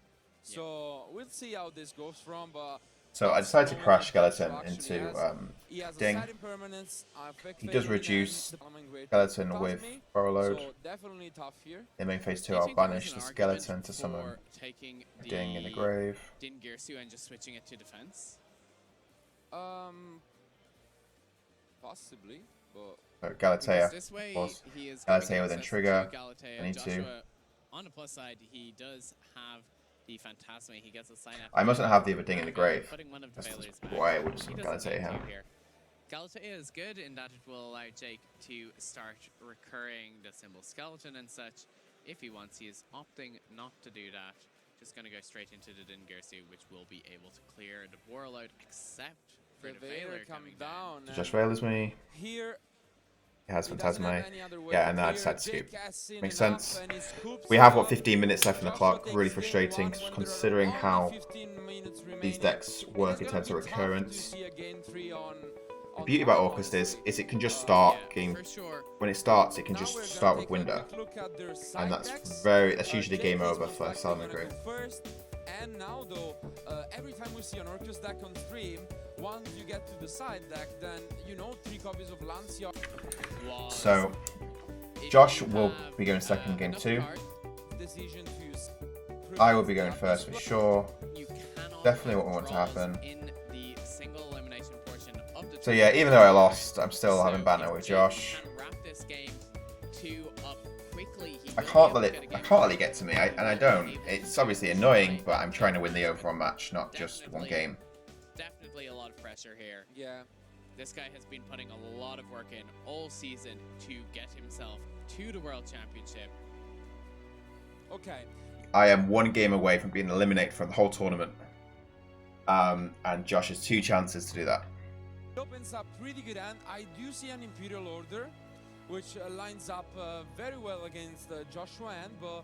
So we'll see how this goes from, but... So I decided to crash Skeleton into he has a Ding. side impermanence, He does Fate reduce and the Great Skeleton with Phantasme, Burrowload. So definitely tough here. In main phase 2, do you I'll think there banish is the an Skeleton argument to summon for taking a Ding in the grave. Din Gearsu and just switching it to defense? Possibly, but So Because Galatea, this way, course. he is Galatea going with access trigger. to Galatea. I need to. Joshua, on the plus side, he does have the Phantasme. He gets a sign up. I mustn't have the other Ding in the grave. Putting one of the That's failures why I back. would have He seen doesn't Galatea need to here. Galatea is good in that it will allow Jake to start recurring the symbol skeleton and such. If he wants, he is opting not to do that. Just going to go straight into the Din Gearsu, which will be able to clear the Warlord, except for the failure coming down. So just fails me. here It has he doesn't have Phantasma. any other way Yeah, to and now I clear. decided to scoop. Jake has seen Makes enough sense. and he scoops We have, what, out. 15 minutes left on the Joshua clock. takes Really game frustrating, one when there are considering only how 15 minutes these remaining. decks It work is in gonna terms of be tough to recurrence. see a game 3 on The beauty about time, Orcus is honestly. it can just start Yeah, game. for sure. When it starts, it can Now just we're gonna start with take a Window. quick look at their And side that's decks. that's usually Jake game is over most for likely Salmon gonna Group. go first. And now though, every time we see an Orcus deck on stream, once you get to the side deck, then you know 3 copies of Lancia. So If Josh you will have, be going second game enough 2. cards, Decision to use. I will be going first for sure. you cannot Definitely have what I want to draws happen. in the single So yeah, even though I lost, I'm still having banter if with Jake Josh. can wrap this game 2 up quickly, he I will can't be let able to it. get I a can't let game it get to me, and I don't. It's obviously annoying, but I'm trying to win the overall match, not just one Definitely. game. Definitely a lot of pressure here. Yeah. This guy has been putting a lot of work in all season to get himself to the World Championship. Okay. I am one game away from being eliminated from the whole tournament, and Josh has 2 chances to do that. It opens up pretty good, and I do see an Imperial Order, which lines up very well against Joshua and but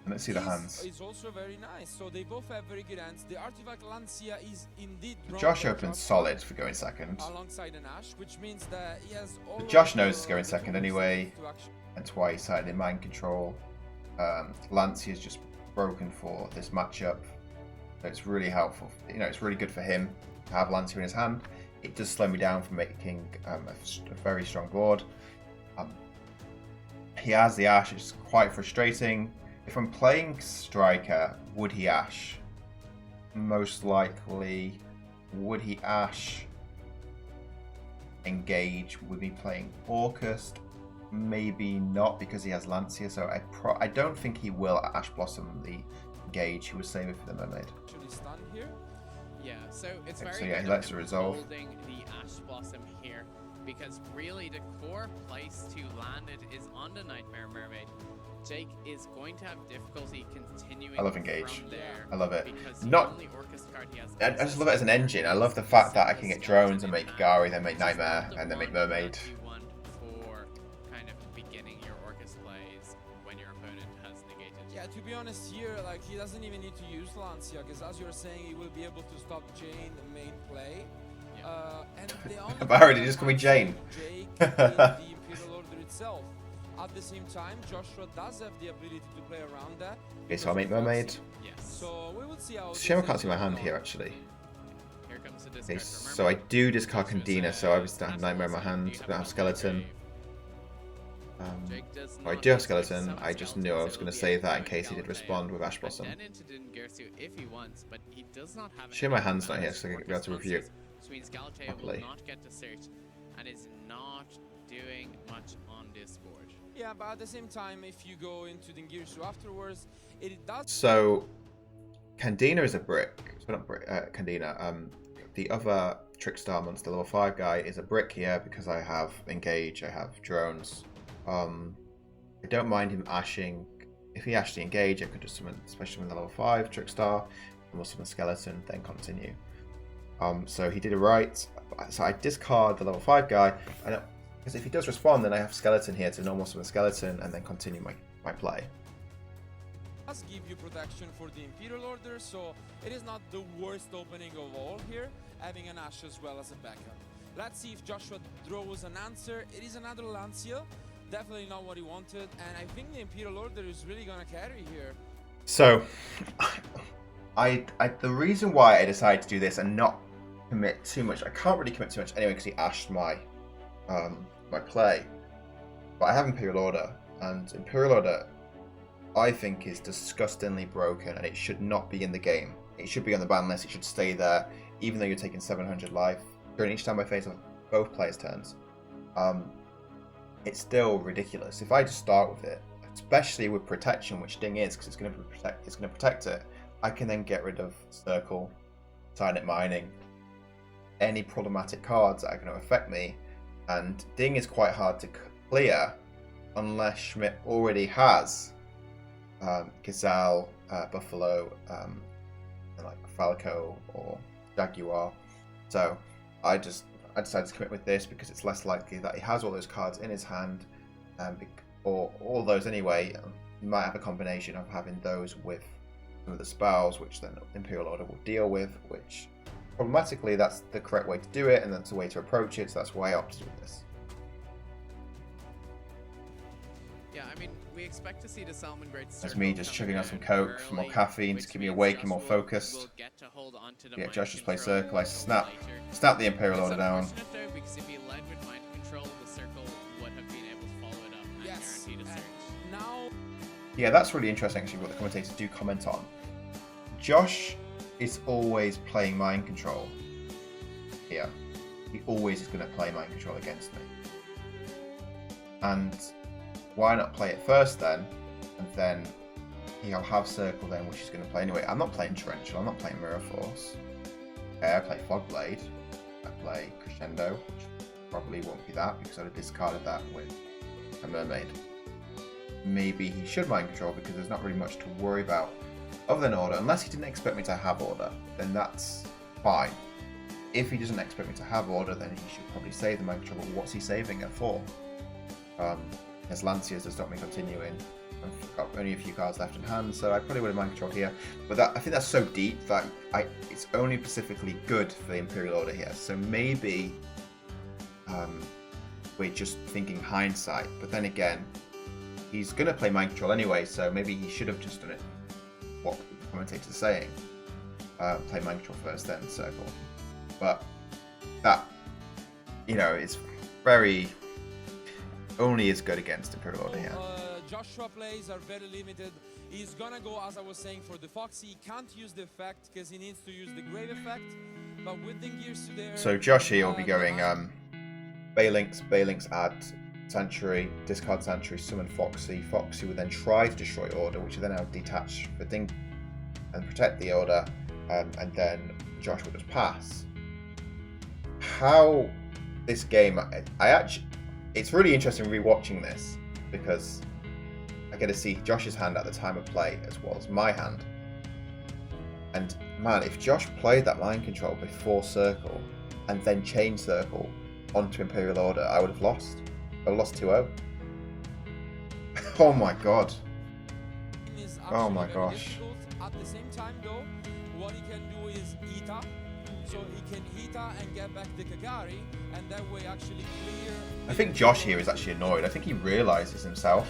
Let's see the hands. is also very nice. So they both have very good hands. The Artifact Lancia is indeed Josh opens solid for going second. alongside an Ash, which means that he has all Josh of knows the- he's going second anyway. to actually- That's why he started in mind control. Lancia is just broken for this matchup. So it's really helpful. You know, it's really good for him to have Lancia in his hand. It does slow me down from making a very strong board. He has the Ash, it's quite frustrating. If I'm playing Striker, would he Ash? Most likely. Would he Ash? Engage? Would he playing Orcust? Maybe not, because he has Lancia, so I don't think he will Ash Blossom the Engage. He would save it for the Mermaid. actually stunned here. Yeah, so it's Okay, very so yeah, good he that lets we're it resolve. holding the Ash Blossom here, because really the core place to land it is on the Nightmare Mermaid. Jake is going to have difficulty continuing I love Engage. from there. I love it. Because the Not- only Orcust card he has I just love it as an engine. I love the fact that I can get drones and make Gari, then make Nightmare, and then make Mermaid. You want for kind of beginning your Orcust plays when your opponent has negated. Yeah, to be honest here, like he doesn't even need to use Lancia, because as you're saying, he will be able to stop Jane main play. And the only Barry, did you just call me Jane? Jake in the Imperial Order itself. At the same time, Joshua does have the ability to play around that. Okay, so I'll make Mermaid. Yes. So we will see how. It's a shame I this can't is see my hand going here, on. actually. Here comes the Okay, discard for so I Mermaid. do discard Joshua Candina, says, so I obviously don't have "That's Nightmare in my awesome. hand, Do you I have don't have a Skeleton. Jake does I not do have use Skeleton, some I just knew skeletons, I was so going to it'll be save a that in good case he did Galataeum. respond with Ash And Blossom. then into Dingersu if he wants, but he does not have Shame my hand's not here, so I can be able to review it which means Galataeum properly. will not get to search and is not doing much on this board. Yeah, but at the same time, if you go into Dingirsu afterwards, it does. So, Candina is a brick. So not brick, Candina. The other Trickstar monster level 5 guy is a brick here because I have Engage, I have drones. I don't mind him ashing. If he ashed the Engage, I could just summon, especially with the level 5 Trickstar, and we'll summon Skeleton, then continue. So he did it right. So I discard the level 5 guy, and because if he does respond, then I have Skeleton here to normal summon Skeleton and then continue my play. Does give you protection for the Imperial Order, so it is not the worst opening of all here, having an Ash as well as a backup. Let's see if Joshua draws an answer. It is another Lancia, definitely not what he wanted, and I think the Imperial Order is really gonna carry here. So, the reason why I decided to do this and not commit too much, I can't really commit too much anyway because he ashed my my play, but I have Imperial Order, and Imperial Order I think is disgustingly broken, and it should not be in the game. It should be on the ban list. It should stay there, even though you're taking 700 life during each time I face off both players' turns. It's still ridiculous. If I just start with it, especially with protection, which Ding is, because it's going to protect it, I can then get rid of Circle, Silent Mining, any problematic cards that are going to affect me, and Ding is quite hard to clear unless Schmidt already has Gazelle, Buffalo, and like Falco or Jaguar. So I decided to commit with this because it's less likely that he has all those cards in his hand, or all those anyway. He might have a combination of having those with some of the spells, which then Imperial Order will deal with, which problematically that's the correct way to do it, and that's the way to approach it, so that's why I opted with this. Yeah, I mean, we expect to see the Salmon Great That's me just chugging on some Coke for more caffeine to keep me awake and more focused. Yeah, Josh just plays Circle. I snap the Imperial Order down. It's unfortunate though, because if he led with Mind Control, the Circle would have been able to follow it up and Yes, guarantee the search. Now, Yeah, that's really interesting actually what the commentators do comment on. Josh is always playing Mind Control here. he always is going to play mind control against me. And why not play it first then, and then he'll have circle then, which he's going to play anyway. I'm not playing Torrential, I'm not playing Mirror Force. Okay, I play Fogblade, I play Crescendo, which probably won't be that because I'd have discarded that with a Mermaid. Maybe he should mind control because there's not really much to worry about other than order. Unless he didn't expect me to have order, then that's fine. If he doesn't expect me to have order, then he should probably save the mind control. But what's he saving it for? There's Lanciers to stop me continuing. I've got only a few cards left in hand, so I probably would have mind control here. But I think that's so deep that it's only specifically good for the Imperial Order here. So maybe we're just thinking hindsight. But then again, he's going to play mind control anyway, so maybe he should have just done it. What the commentators are saying. Play mind control first, then circle. But that, is very only as good against Imperial Order here. Joshua plays are very limited. He's gonna go, as I was saying, for the Foxy. He can't use the effect because he needs to use the Grave effect. But with the gears to there. So Josh here will be going Balinks add Sanctuary, discard Sanctuary, summon Foxy. Foxy will then try to destroy Order, which will then have detach the thing and protect the Order, and then Josh will just pass. How this game, it's really interesting rewatching this because I get to see Josh's hand at the time of play as well as my hand. And man, if Josh played that mind control before Circle and then changed Circle onto Imperial Order, I would have lost. I would have lost 2-0. Oh my god. Oh my gosh. At the same time though, what he can do is Ita. So he can Ita and get back the Kagari, and that way actually clear. I think Josh here is actually annoyed. I think he realizes himself.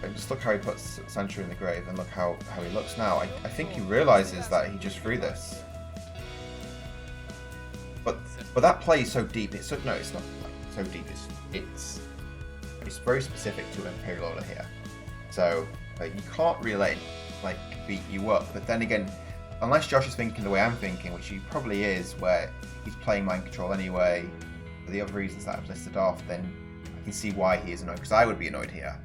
And just look how he puts Sanctuary in the grave, and look how he looks now. I think he realizes that he just threw this. But that play is so deep. It's not like so deep. It's very specific to Imperial Order here. So you can't really beat you up. But then again, unless Josh is thinking the way I'm thinking, which he probably is, where he's playing mind control anyway, for the other reasons that I've listed off, then I can see why he is annoyed, because I would be annoyed here.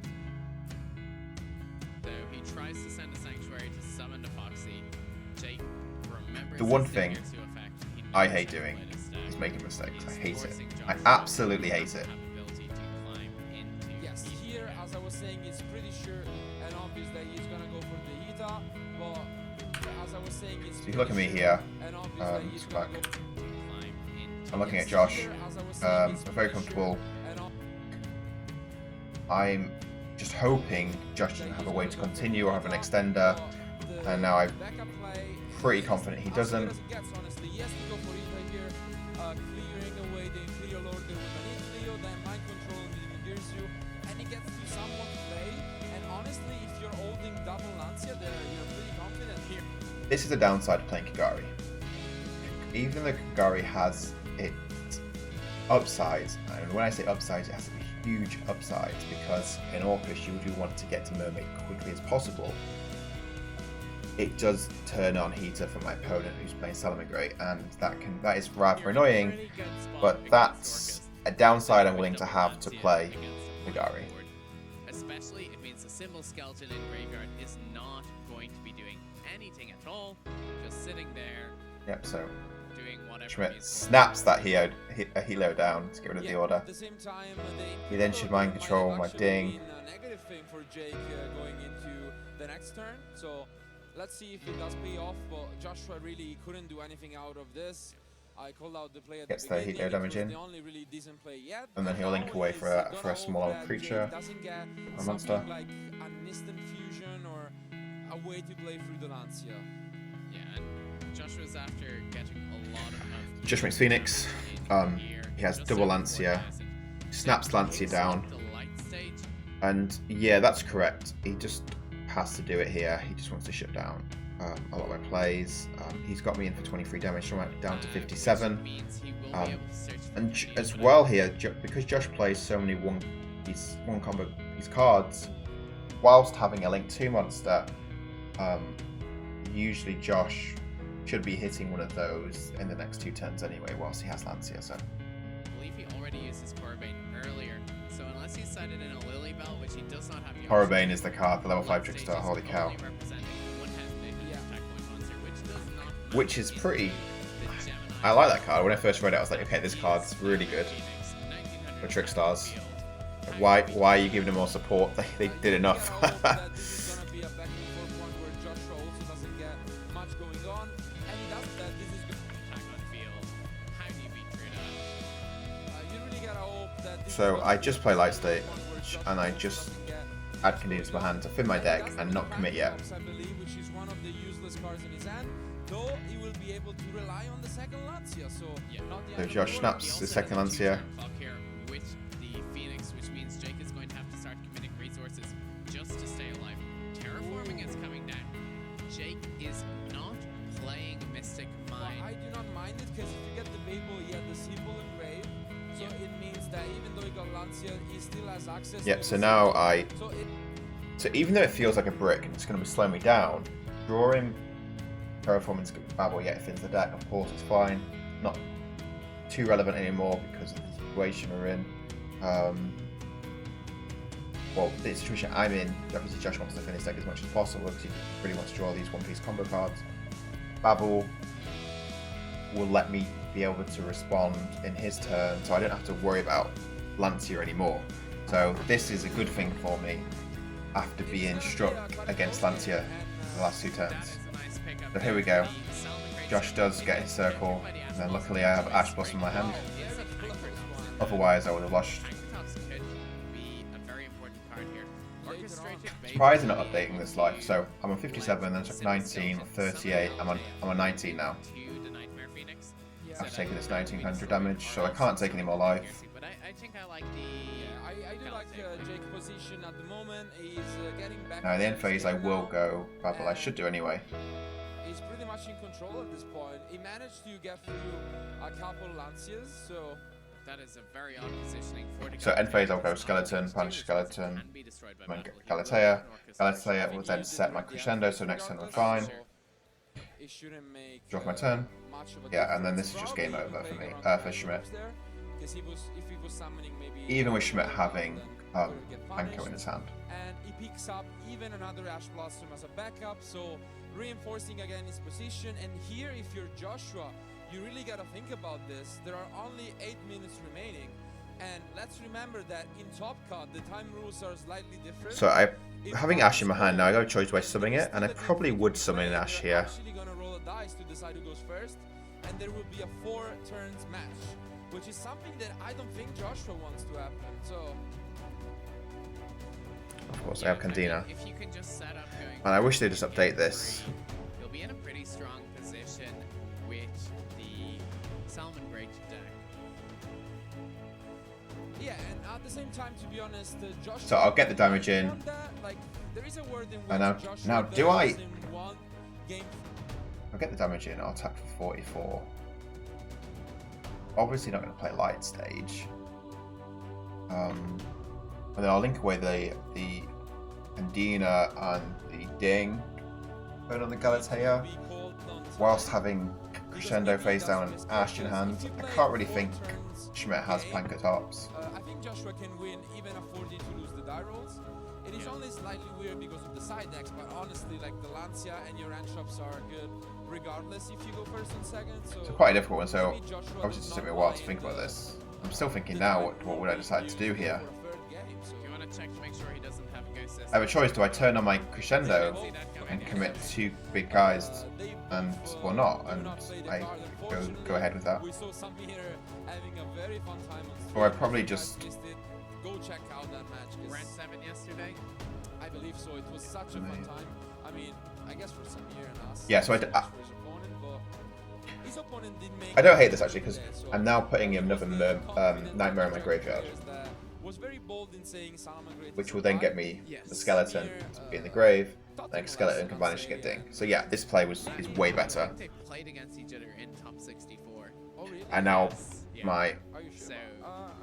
So he tries to send a Sanctuary to summon the Foxy. Jake remembers The one thing I hate doing is making mistakes. I hate it. I absolutely hate it. Yes, here, as I was saying, it's pretty sure and obvious that he's gonna go for the Ita, but as I was saying, it's So you look at me here. I'm looking at Josh. I'm very comfortable. I'm just hoping Josh doesn't have a way to continue or have an extender, and now I'm pretty confident he doesn't. This is a downside of playing Kagari. Even though Kagari has its upsides, and when I say upsides, it has to be huge upsides, because in Orcish you do want to get to Mermaid quickly as possible. It does turn on heater for my opponent who's playing Salamangreat, and that is rather annoying, but that's a downside I'm willing to have to play Kagari. Especially if it's a simple skeleton in graveyard is not going to be doing anything at all, just sitting there. Yep, so doing whatever Schmidt snaps that Helo down to get rid of the Order. He then should mind control my ding. A negative thing for Jake going into the next turn, so let's see if it does pay off, but Joshua really couldn't do anything out of this. I called out the play at Gets the beginning. the Helo damage in. The only really decent play yet, And then he'll link away for a smaller creature, a monster. Like an instant fusion or a way to play through the Lancia. Yeah, and Joshua's after getting a lot of Josh makes Phoenix. He has double Lancia. Snaps Lancia down. And yeah, that's correct. He just has to do it here. He just wants to shut down a lot of my plays. He's got me in for 23 damage, so I'm down to 57. And as well here, because Josh plays so many one combo cards, whilst having a Link 2 monster, usually Josh should be hitting one of those in the next 2 turns anyway, whilst he has Lancia. So believe he already used his Corbane earlier, so unless he set it in a Lily Bell, which he does not have the Corbane option is the card, the level 5 Left trickster, stage is holy cow. only representing one half the attack point monster, which does not match Which is pretty... the Gemini I like that card. When I first read it, I was like, okay, this card's really good Phoenix, 1900 for Trickstars. field. Why are you giving them more support? They did enough. Yeah, I hope that this is gonna be a back and forth one where Joshua also doesn't get much going on, and he does that. This is good. Attack on field. How do you beat through that? You really gotta hope that. This So is I gonna just be play one light where stage, Joshua and I doesn't just get add Candidas to my hand to fin my deck and not commit yet. I believe, which is one of the useless cards in his hand. Though he will be able to rely on the second Lancia, so not the So end of Josh the world. snaps He the also second has a Lancia. two-turn clock here with the Phoenix, which means Jake is going to have to start committing resources just to stay alive. Terraforming is coming down. Jake is not playing Mystic Well, Mine. I do not mind it because if you get the Babel, he had the Seabull engraved, so it means that even though he got Lancia, he still has access. Yep, to so the now Seabull. So even though it feels like a brick and it's going to be slowing me down, drawing Terraforming's Babel yet fins the deck, of course, it's fine. Not too relevant anymore because of the situation we're in. Well, the situation I'm in, obviously Josh wants to fin his deck as much as possible because he really wants to draw these one-piece combo cards. Babel will let me be able to respond in his turn, so I don't have to worry about Lancia anymore. So this is a good thing for me after being struck against Lancia the last two turns. So here we go. Josh does get his circle, and then luckily I have Ash Blossom in my hand. Otherwise I would have lost. Surprised they're not updating this life. So I'm on 57, then I took 19, 38, I'm on 19 now. After taking this 1900 damage, so I can't take any more life. But I think I like the. I do like Jake's position at the moment. He's getting back. Now in the end phase I will go Babel, I should do anyway. He's pretty much in control at this point. He managed to get through a couple Lancias, so That is a very odd positioning for the So end phase I'll go Skeleton, Punish Skeleton, then Galatea. Galatea will then set my Crescendo, so next turn we're fine. it shouldn't make Draw my turn. much of a Yeah, and then difference. this is just game Probably over for me, around for Schmidt. there, 'cause he was, if he was summoning maybe Even with Schmidt having then he would get Panko in punished. his hand. And he picks up even another Ash Blossom as a backup, so reinforcing again his position. And here, if you're Joshua, you really gotta think about this. There are only 8 minutes remaining, and let's remember that in Top Cut, the time rules are slightly different. So having Ash in my hand now, I got a choice by summoning it, and I probably would summon an Ash here. Actually gonna roll a dice to decide who goes first, and there will be a 4 turns match, which is something that I don't think Joshua wants to happen. So Of course, I have Candina. If you can just set up going. And I wish they'd just update this. You'll be in a pretty strong position with the Salmon Great deck. yeah, and at the same time, to be honest, Joshua. So I'll get the damage in. Like, there is a word in And which now Joshua do I- does in one game. I'll get the damage in, I'll attack for 44. Obviously not going to play light stage. And then I'll link away the Candina and the Ding. Put on the Galatea. Whilst having Crescendo face down and Ash in hand. I can't really think Schmidt has Panko tops. I think Joshua can win even affording to lose the die rolls. It is only slightly weird because of the side decks, but honestly, like the Lancia and your end shops are good regardless if you go first and second. So It's quite a difficult one, so maybe Joshua obviously does it took me a not while to play think in about the- this. I'm still thinking now, what would I decide to do here? for a third game, so- If you want to check to make sure he doesn't have Ghost I have a choice, do I turn on my Crescendo See that coming and in. commit 2 big guys and or not, and I go ahead with that. We saw some here having a very fun time on Or I stream. probably If you guys just- missed it, go check out that match. 'Cause Round 7 yesterday. I believe so. It was such a fun Amazing. time. I mean, I guess for Samir and us. Yeah, so I for d- his opponent, but his opponent didn't make I don't hate this actually because that, so I'm now putting another confident Nightmare in my that graveyard, that was very bold in saying Salomon Great which is will then alive. get me Yes. the skeleton to be in the grave. Then skeleton can vanish to get Ding. So yeah, this play is way better. They played against each other in top 64. Oh, really? And now Yeah. my Are you sure? So,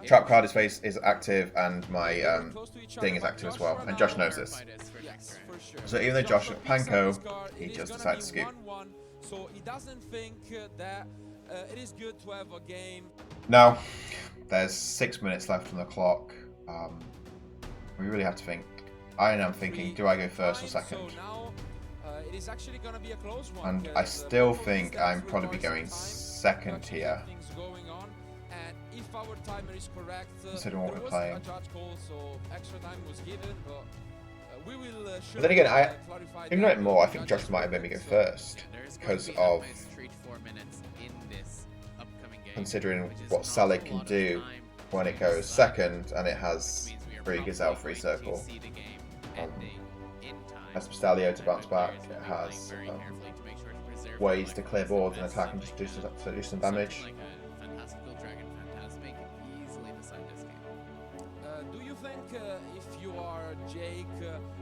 trap card is active and my Close to each Ding other, is but active as well, Joshua and Josh now- knows this. Verified as for Yes, next round. for sure. So even though Josh got picks up Panko, his card, he it is just gonna decided be to scoop. 1-1, so he doesn't think that it is good to have a game. Now, there's 6 minutes left on the clock. We really have to think. I am thinking, do I go first or second? So now, it is actually gonna be a close one, And I 'cause still both think decks I'm probably require going some time second to here. get things going on. And if our timer is correct, Considering what there we're was playing. a judge call, so extra time was given, but we will But then again, clarify thinking about it that more, I with think judges Josh might have made me go so- first There's going to because be of at most 3 to 4 minutes in this upcoming game, considering which is what not Saleh a can lot of do time when it to goes decide, second and it which has means we are free probably Gazelle free going to circle. see the game ending in time. Has Stalio to And bounce the back. players It will be playing has very carefully to make sure to preserve ways their to clear life boards and best attack and so just they do can some damage. Something like a fantastical dragon phantasmic easily decide this game. Do you think if you are Jake,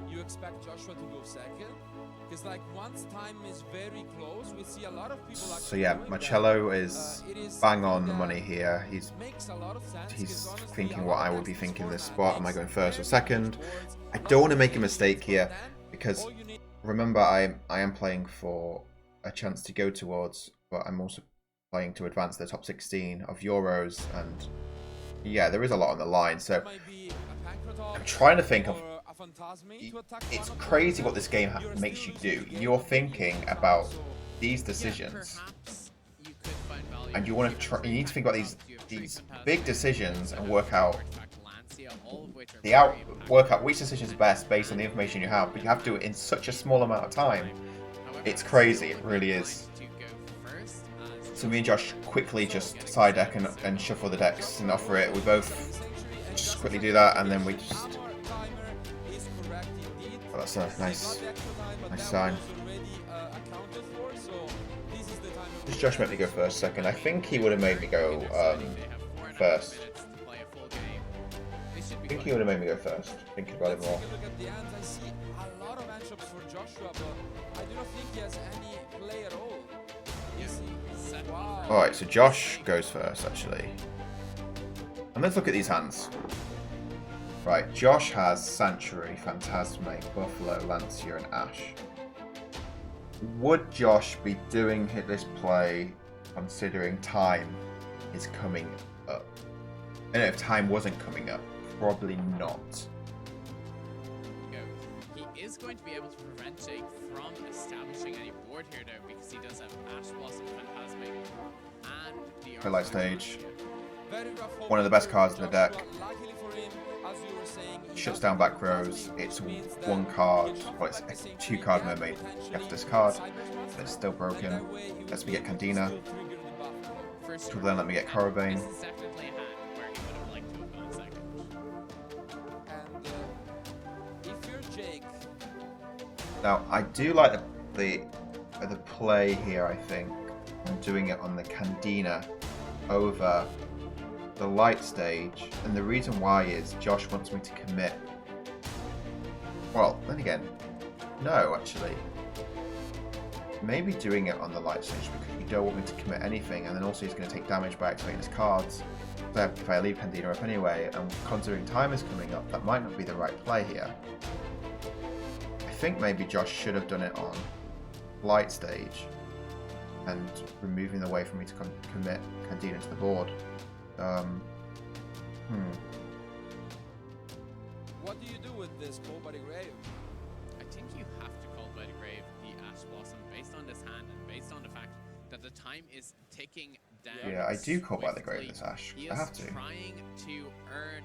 you expect Joshua to go second? Because like once time is very close, we see a lot of people actually. So yeah, doing Marcello that. is It is bang on something the that money here. He's makes a lot of sense, 'cause he's honestly, thinking a what lot I of would be decks thinking in this format spot. Am I makes going first or very second? huge boards. I A lot don't want to of make a games mistake for here them, because all you need remember I am playing for a chance to go towards, but I'm also playing to advance the top 16 of Euros, and yeah, there is a lot on the line. So might be a Pancratops I'm trying to think of. or a Phantasmi to attack It's one of crazy them. what this game You're makes still you do. losing the game You're on thinking the about so these Yeah, decisions, perhaps you could find value and you in want even to try. three You need to think about these Phantasms. You have three these Phantasms, big decisions and seven work out artifact Lancia, all of which are the very impactful. work out which decision is best based on the information you have. But you have to do it in such a small amount of time. However, It's I crazy, still it would really be is. inclined to go first, as So me and Josh quickly just side deck and shuffle the decks and offer it. We both just quickly do that, and then we just. Oh, that's a nice sign. Does Josh make me go first, second? I think he would have made me go first. I think he would have made me go first. Thinking about it more. Look at the ends. I see a lot of matchups for Joshua, but I do not think he has any play at all. Wow. Alright, so Josh goes first, actually. And let's look at these hands. Right, Josh has Sanctuary, Phantasme, Buffalo, Lancia, and Ash. Would Josh be doing this play considering time is coming up? And if time wasn't coming up, probably not. He is going to be able to prevent Jake from establishing any board here though, because he does have Ash Blossom, Phantasmic, and the Highlight stage. Very rough One of the best cards in the deck. Joshua. Luckily for him, as you were saying, he Shuts has down the back rows. Phantasmic, It's which means that one he card. can Well, it's attack the a same 2 tree card and mermaid. potentially After this card, Cyber's Master. it's still And broken. that way he Lets will me get be able to Candina. still trigger the buff. First So then let me get Corobane. This is definitely a hand where he would have liked to have gone second. And if you're Jake, Now, I do like the play here, I think. I'm doing it on the Candina over the light stage. And the reason why is Josh wants me to commit. Well, then again, no, actually. Maybe doing it on the light stage because you don't want me to commit anything, and then also he's going to take damage by activating his cards. So if I leave Candina up anyway, and considering time is coming up, that might not be the right play here. I think maybe Josh should have done it on light stage and removing the way for me to commit Candina to the board. what do you do with this Cold by the Grave? I think you have to call by the grave the Ash Blossom based on this hand and based on the fact that the time is ticking down. Yeah, I do call by the grave swiftly. this Ash. He I is have to. trying to earn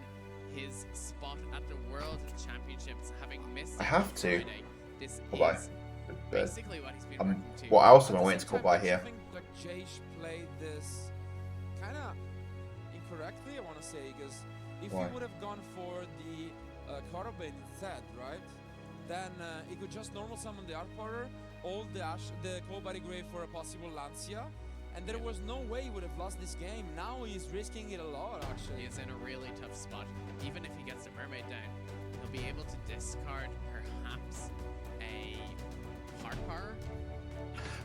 his spot at the World Championships, having missed. I have on to. Friday. This Call by. is basically what he's been working to. What else am I At the waiting to same call time, by don't you here? think that Jace played this kind of incorrectly, I want to say, because if Why? he would have gone for the Corobane instead, right? Then he could just normal summon the Art Porter, hold the Cold by the Grave for a possible Lancia, and there was no way he would have lost this game. Now he's risking it a lot, actually. He is in a really tough spot. Even if he gets the Mermaid down, he'll be able to discard perhaps a Heart Power.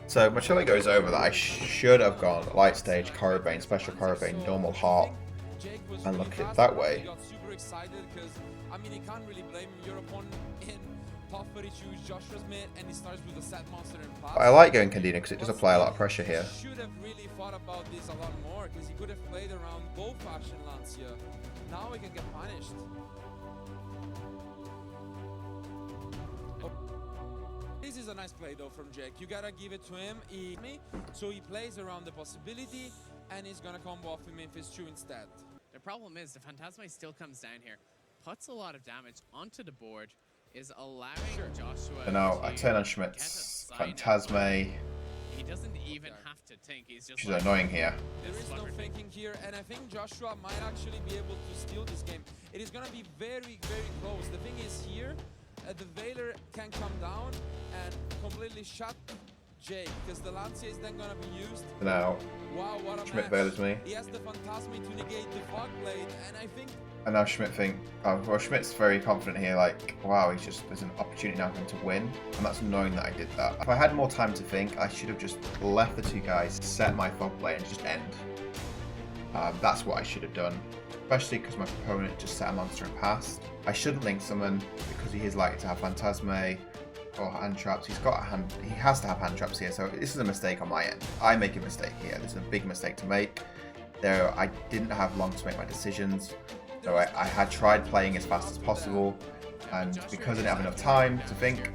So Marcello goes over that I should have gone light stage, Corobane, special Corobane, normal heart. Jake was And really look at it fast, that but way. He got super excited because, I mean, you can't really blame your opponent in tougher he chooses Joshua Schmidt, and he starts with a set monster and pass. But I like going Candina because it does apply a lot of pressure here. He should have really thought about this a lot more, because he could have played around both fashion lands here. Now he can get punished. This is a nice play though from Jake. You gotta give it to him. So he plays around the possibility, and he's gonna combo off him Memphis 2 instead. The problem is the Phantasme still comes down here, puts a lot of damage onto the board, is allowing Joshua So now to I turn on get a Schmidt's sign Phantasme. He doesn't even have to think. He's just She's like, annoying here. There is no thinking here, and I think Joshua might actually be able to steal this game. It is gonna be very, very close. The thing is here, the Veiler can come down and completely shut Jake, because the Lancia is then gonna be used. Now Wow, what a Schmidt match. Veilers me. He has the Phantasme to negate the Fog Blade, and I think And now Schmidt well, Schmidt's very confident here, like, wow, there's an opportunity now for him to win. And that's annoying that I did that. If I had more time to think, I should have just left the two guys, set my Fog Blade, and just end. That's what I should have done. Especially because my opponent just set a monster and passed. I shouldn't link summon because he is likely to have Phantasme or hand traps. He has to have hand traps here, so this is a mistake on my end. I make a mistake here. This is a big mistake to make. I didn't have long to make my decisions. So I had tried playing as fast as possible, and because I didn't have enough time to think,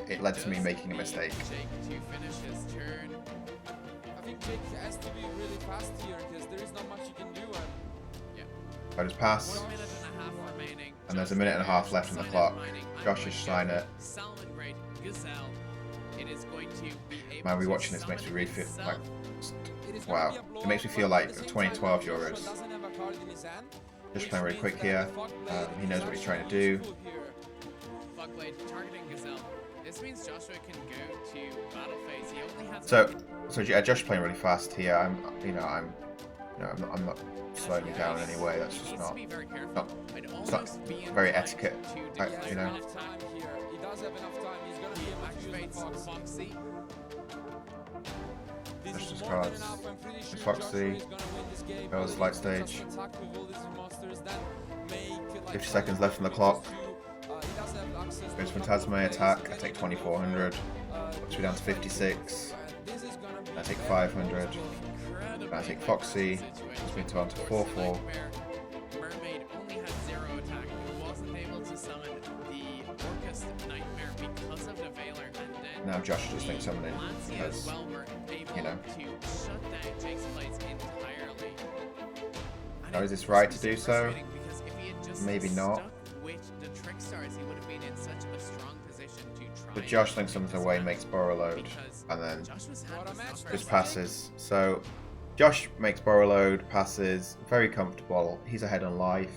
it led to me making a mistake. Jake to finish his turn. I think Jake has to be really fast here, because there is not much he can do. I just pass, 1 minute and a half remaining. and there's a minute and a half left on the clock. Josh is trying to. Salmon Braid, Gazelle. It is going to be able Man, to rewatching this makes me really feel summon like, It is gonna wow. be a blow It makes me up, feel but like at the same 2012 time, Joshua Euros. doesn't have a card in his hand, Just which playing really means quick that here. the Fog Blade He knows what he's is trying to actually do. useful here. Fuckblade targeting Gazelle. This means Joshua can go to battle phase. He only has So yeah, Josh is playing really fast here. I'm not slowing me down in any way. That's just needs not. to be very careful. not- I'd it's not almost be very inclined etiquette, to you declare know. Enough time here. He does have enough time. He's gonna be able to use the activates Fox. Foxy. This Just is his more cards. than enough. I'm pretty sure Foxy. Joshua is gonna win this game. Goes But light he can just stage. attack with all these monsters, then make, like, 50 seconds left on the he clock. does have access to Goes a couple Phantasme of plays. attack. He I can take even 2400. uh, Puts me down to 56. and this is gonna be I take very 500. Incredibly I take high Foxy. situation. Puts me down to Of 4-4. course, Nightmare Mermaid only had 0 attack. He wasn't able to summon the Orcus Nightmare because of the Veiler, and then Now Josh just thinks summoning Lancia because as well were able you know. to shut down Jake's plays entirely. And Now, it is this must right be to do so? frustrating because if he had just Maybe not. stuck with the Trick Stars, he would have been in such a strong position to try. But and Josh win thinks summons this away, match, makes Borrow Load, because and then Joshua's hand What a was not match very just strong. passes. So Josh makes Borrow Load, passes, very comfortable. He's ahead on life.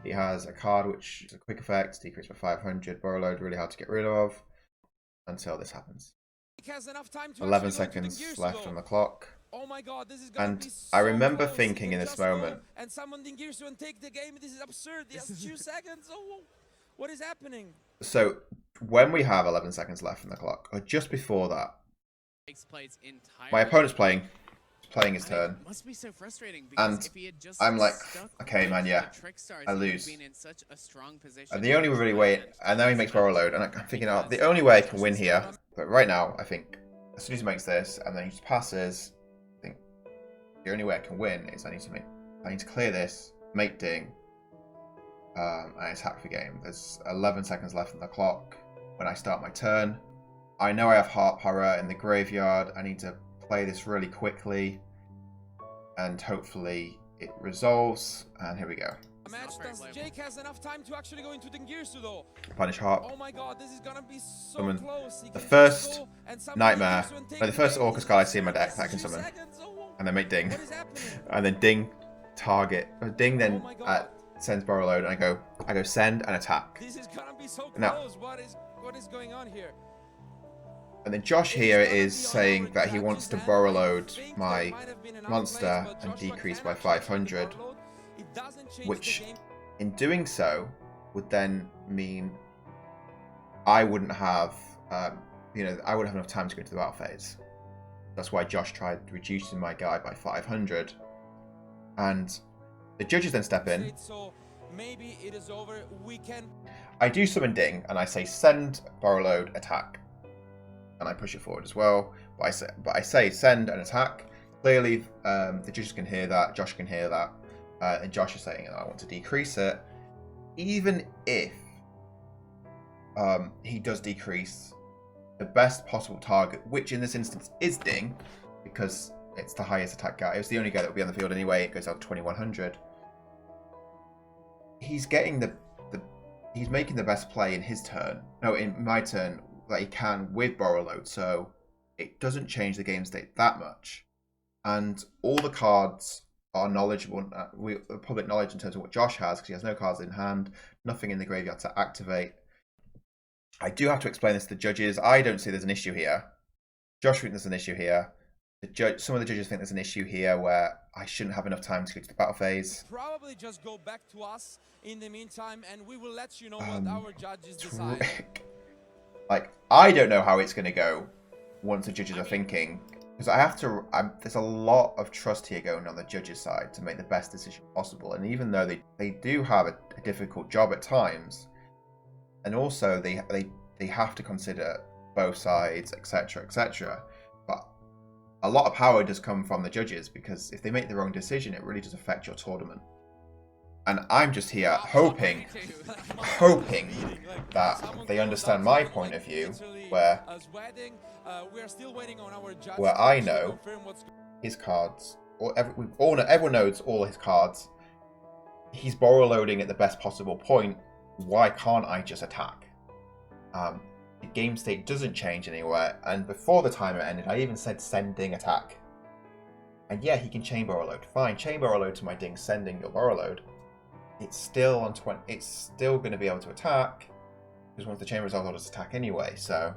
He has a card which is a quick effect, decrease by 500. Borrow Load really hard to get rid of until this happens. He has enough time to 11 actually go to the seconds gears left though. on the clock. Oh my god, this is gonna And be I so remember close. thinking He in can this just go moment, and summon Dingirsu and take the game. This is absurd. He has 2 seconds. Oh, what is happening? so when we have 11 seconds left on the clock, or just before that, Jake's plays entirely. my opponent's playing his And turn. it must be so frustrating because And if he had just I'm like, stuck okay, with man, the yeah, Trick Stars, I he would have lose. been in such a strong position And the only to really try way, and now he makes Borrow Load, and I'm thinking, oh, the only way I can win here. But right now, I think as soon as he makes this, and then he just passes, I think the only way I can win is I need to clear this, make Ding, and attack the game. There's 11 seconds left on the clock when I start my turn. I know I have Heart Horror in the graveyard. I need to play this really quickly, and hopefully it resolves. And here we go. The match does. Jake has enough time to actually go into Dingirsu though. Punish Heart. Oh my god, this is gonna be so Summon close. He the can just first go and summon Nightmare, Dingirsu and take no, the first game. Orcus card I see in my deck that I can 2 summon. seconds. Oh, And then make Ding. what is happening? And then Ding, target. Ding then Oh my God. sends Borrow Load, and I go send and attack. This is gonna be so Now- close. What is going on here? And then Josh here is saying that he wants to Borrow Load my monster and decrease by 500, which in doing so would then mean I wouldn't have, I wouldn't have enough time to go to the battle phase. That's why Josh tried reducing my guy by 500. And the judges then step in. So maybe it is over. We can. I do summon Ding, and I say send, borrow load, attack. And I push it forward as well. But I say send and attack. Clearly, the judges can hear that, Josh can hear that. And Josh is saying, I want to decrease it. Even if he does decrease, the best possible target, which in this instance is Ding, because it's the highest attack guy. It's the only guy that will be on the field anyway. It goes out to 2100. He's getting he's making the best play in his turn. No, in my turn that he can with borrow load. So it doesn't change the game state that much. And all the cards are knowledgeable, public knowledge in terms of what Josh has, because he has no cards in hand, nothing in the graveyard to activate. I do have to explain this to the judges. I don't see there's an issue here. Josh thinks there's an issue here. Some of the judges think there's an issue here where I shouldn't have enough time to go to the battle phase. Probably just go back to us in the meantime, and we will let you know what our judges decide. Like, I don't know how it's going to go once the judges are thinking, because I have to. There's a lot of trust here going on the judges' side to make the best decision possible, and even though they do have a difficult job at times, and also they have to consider both sides, etc., etc. But a lot of power does come from the judges, because if they make the wrong decision, it really does affect your tournament. And I'm just here hoping that they understand my point of view, where I know his cards, everyone knows all his cards. He's borrow loading at the best possible point. Why can't I just attack? The game state doesn't change anywhere, and before the timer ended, I even said sending attack. And yeah, he can chain borrow load. Fine, chain borrow load to my Ding, sending your borrow load. It's still on 20. It's still going to be able to attack, because once the chain resolves, I'll just attack anyway. So.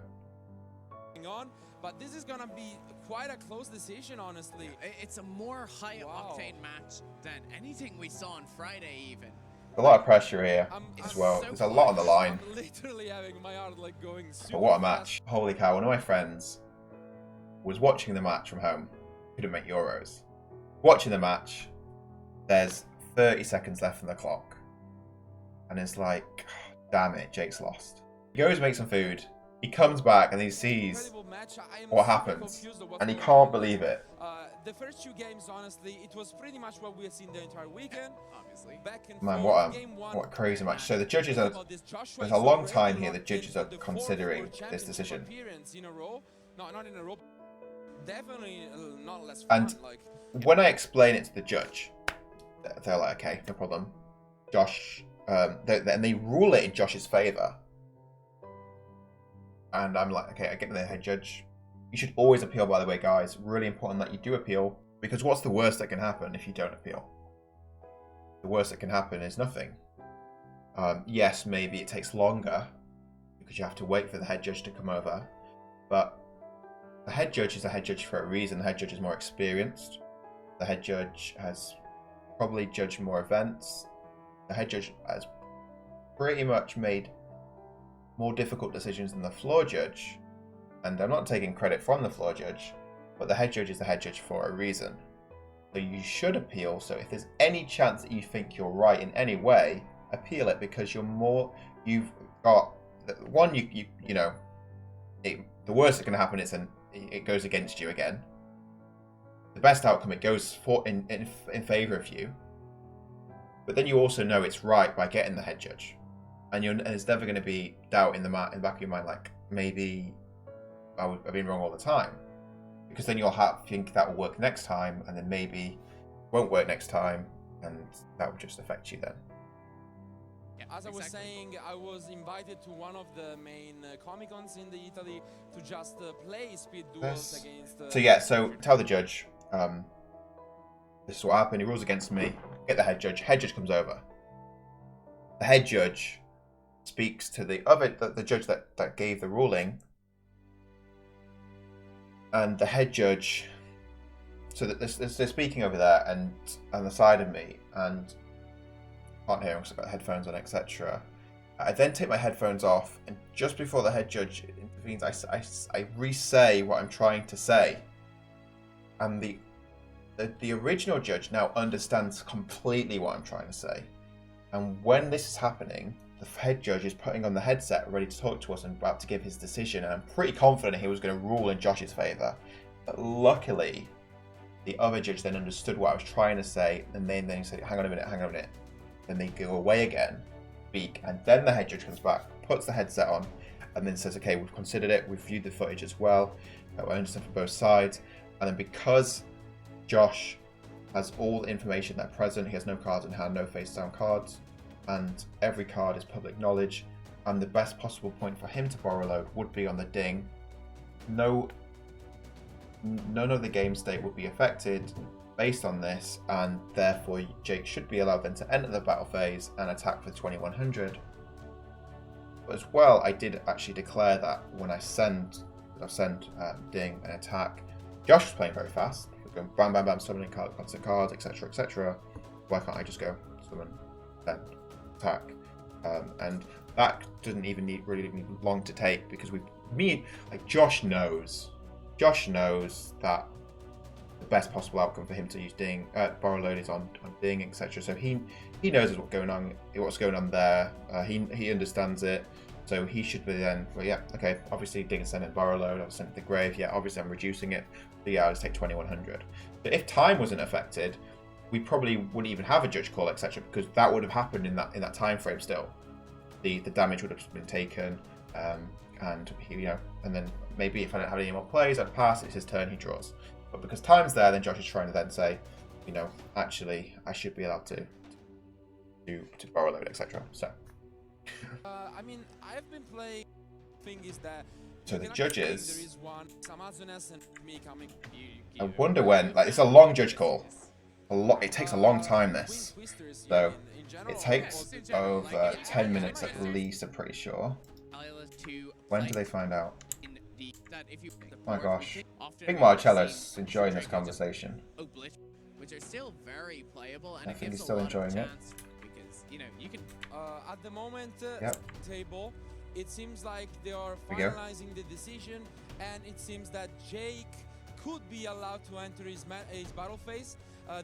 But this is gonna be quite a close decision, honestly. It's a more high-octane match than anything we saw on Friday, even. A lot of pressure here as well. There's a lot on the line. I'm literally having my heart like going super But what a fast. match. Holy cow, one of my friends was watching the match from home. Couldn't make Euros. Watching the match, there's 30 seconds left on the clock. And it's like, damn it, Jake's lost. He goes to make some food. He comes back and he sees what happens. And he can't believe it. The first two games, honestly, it was pretty much what we have seen the entire weekend. Obviously. Back and Man, forth. what a crazy match. So the judges are, there's a long time here the judges are considering this decision. Not in a row. Definitely not less And fun, like. when I explain it to the judge, they're like, okay, no problem. Josh, and they rule it in Josh's favour. And I'm like, okay, I get the head judge. You should always appeal, by the way, guys. Really important that you do appeal, because what's the worst that can happen if you don't appeal? The worst that can happen is nothing. Yes, maybe it takes longer, because you have to wait for the head judge to come over. But the head judge is a head judge for a reason. The head judge is more experienced. The head judge has probably judged more events. The head judge has pretty much made more difficult decisions than the floor judge. And I'm not taking credit from the floor judge, but the head judge is the head judge for a reason. So you should appeal. So if there's any chance that you think you're right in any way, appeal it, because you've got one, you know, the worst that can happen is it goes against you again. The best outcome, it goes in favor of you. But then you also know it's right by getting the head judge, and there's never going to be doubt in the back of your mind, like, maybe I've been wrong all the time, because then you'll think that will work next time, and then maybe won't work next time, and that will just affect you then. As I was saying, I was invited to one of the main Comic-Cons in Italy to just play speed duels against... So yeah, so tell the judge, this is what happened, he rules against me, get the head judge comes over. The head judge speaks to the judge that gave the ruling, and the head judge, so that they're speaking over there and on the side of me, and I can't hear them because I've got headphones on, etc. I then take my headphones off, and just before the head judge intervenes, I re-say what I'm trying to say, and the original judge now understands completely what I'm trying to say. And when this is happening, the head judge is putting on the headset, ready to talk to us and about to give his decision. And I'm pretty confident he was going to rule in Josh's favour. But luckily, the other judge then understood what I was trying to say, and then he said, hang on a minute. Then they go away again, speak, and then the head judge comes back, puts the headset on, and then says, okay, we've considered it, we've viewed the footage as well, I understand from both sides. And then because Josh has all the information that present, he has no cards in hand, no face down cards, and every card is public knowledge, and the best possible point for him to borrow load would be on the ding. None of the game state would be affected based on this, and therefore Jake should be allowed then to enter the battle phase and attack for 2100. But as well, I did actually declare that when I send ding and attack, Josh was playing very fast, going bam bam bam, summoning constant cards, etc, etc. Why can't I just go summon, then attack? And that doesn't even really need long to take, because Josh knows that the best possible outcome for him to use ding, borrow load is on ding, etc. So he knows what's going on there. He understands it. So he should be then, well, yeah, okay, obviously ding and send in borrow load, I've sent it to the grave, yeah, obviously I'm reducing it, so yeah, I'll just take 2100. But if time wasn't affected, we probably wouldn't even have a judge call, etc., because that would have happened in that time frame still. The damage would have been taken, and he, and then maybe if I don't have any more plays, I'd pass, it's his turn, he draws. But because time's there, then Josh is trying to then say, actually, I should be allowed to borrow load, etc. So. I mean, I've been playing. Thing is that. So the judges. There is one. And me coming. I wonder when. Like, it's a long judge call. It takes a long time. This. So it takes over 10 minutes at least. I'm pretty sure. When do they find out? Oh my gosh. I think Marcello's enjoying this conversation. Which are still very playable, and I think he's still enjoying it. You can. At the moment, table, it seems like they are finalizing the decision, and it seems that Jake could be allowed to enter his battle phase.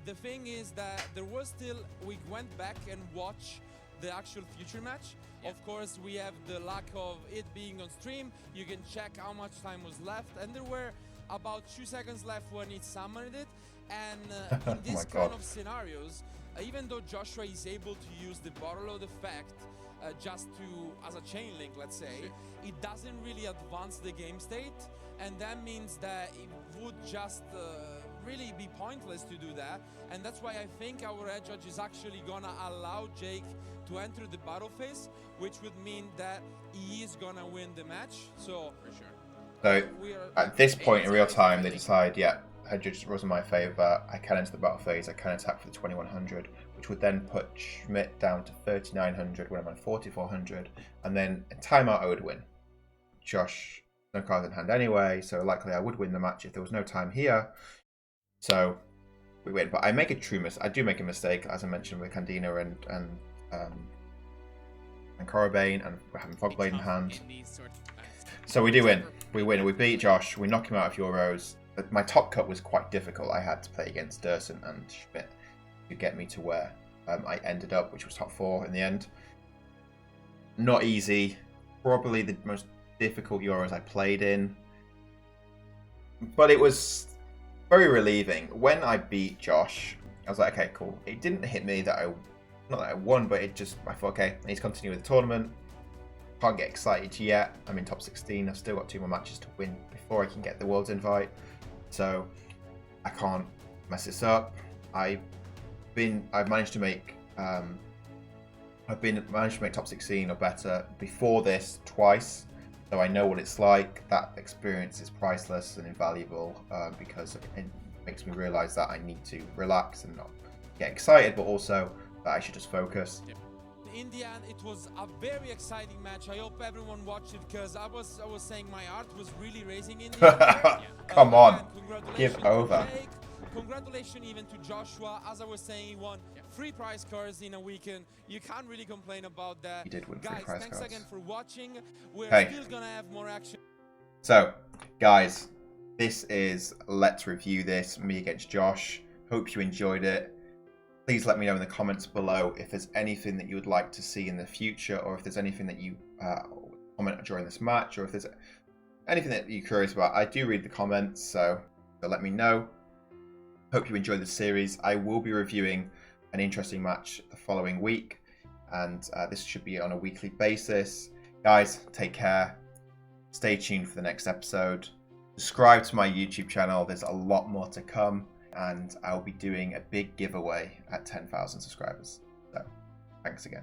The thing is that there was still, we went back and watched the actual future match. Yeah. Of course, we have the lack of it being on stream. You can check how much time was left, and there were about 2 seconds left when he summoned it. And in these kind of scenarios, even though Joshua is able to use the borrow load effect just as a chain link, let's say, it doesn't really advance the game state, and that means that it would just really be pointless to do that. And that's why I think our head judge is actually gonna allow Jake to enter the battle phase, which would mean that he is gonna win the match. So for sure. So at this point in real time, they decide, yeah, head judge was in my favour, I can enter the battle phase, I can attack for the 2100, which would then put Schmidt down to 3900 when I'm on 4400, and then in timeout I would win. Josh, no cards in hand anyway, so likely I would win the match if there was no time here. So we win. But I make a true mistake. I do make a mistake, as I mentioned, with Candina and Corobane, and we're having Fogblade in hand. So we do win. We win. We beat Josh. We knock him out of Euros. But my top cut was quite difficult. I had to play against Durson and Schmidt to get me to where I ended up, which was top 4 in the end. Not easy. Probably the most difficult Euros I played in. But it was very relieving. When I beat Josh, I was like, okay, cool. It didn't hit me that not that I won, but I thought, okay, I need to continue with the tournament. Can't get excited yet. I'm in top 16. I've still got 2 more matches to win before I can get the World's invite. So I can't mess this up. I've managed to make top 16 or better before this twice. So I know what it's like. That experience is priceless and invaluable because it makes me realize that I need to relax and not get excited, but also that I should just focus. In the end, it was a very exciting match. I hope everyone watched it, because I was saying my heart was really racing in the end. Come on, give over. Congratulations even to Joshua. As I was saying, he won 3 prize cards in a weekend. You can't really complain about that. He did win 3 guys, prize thanks cards. again for watching. We're still gonna have more action. So, guys, this is Let's Review This, me against Josh. Hope you enjoyed it. Please let me know in the comments below if there's anything that you would like to see in the future, or if there's anything that you comment during this match, or if there's anything that you're curious about. I do read the comments, so let me know. Hope you enjoyed the series. I will be reviewing an interesting match the following week, and this should be on a weekly basis. Guys, take care. Stay tuned for the next episode. Subscribe to my YouTube channel. There's a lot more to come, and I'll be doing a big giveaway at 10,000 subscribers. So, thanks again.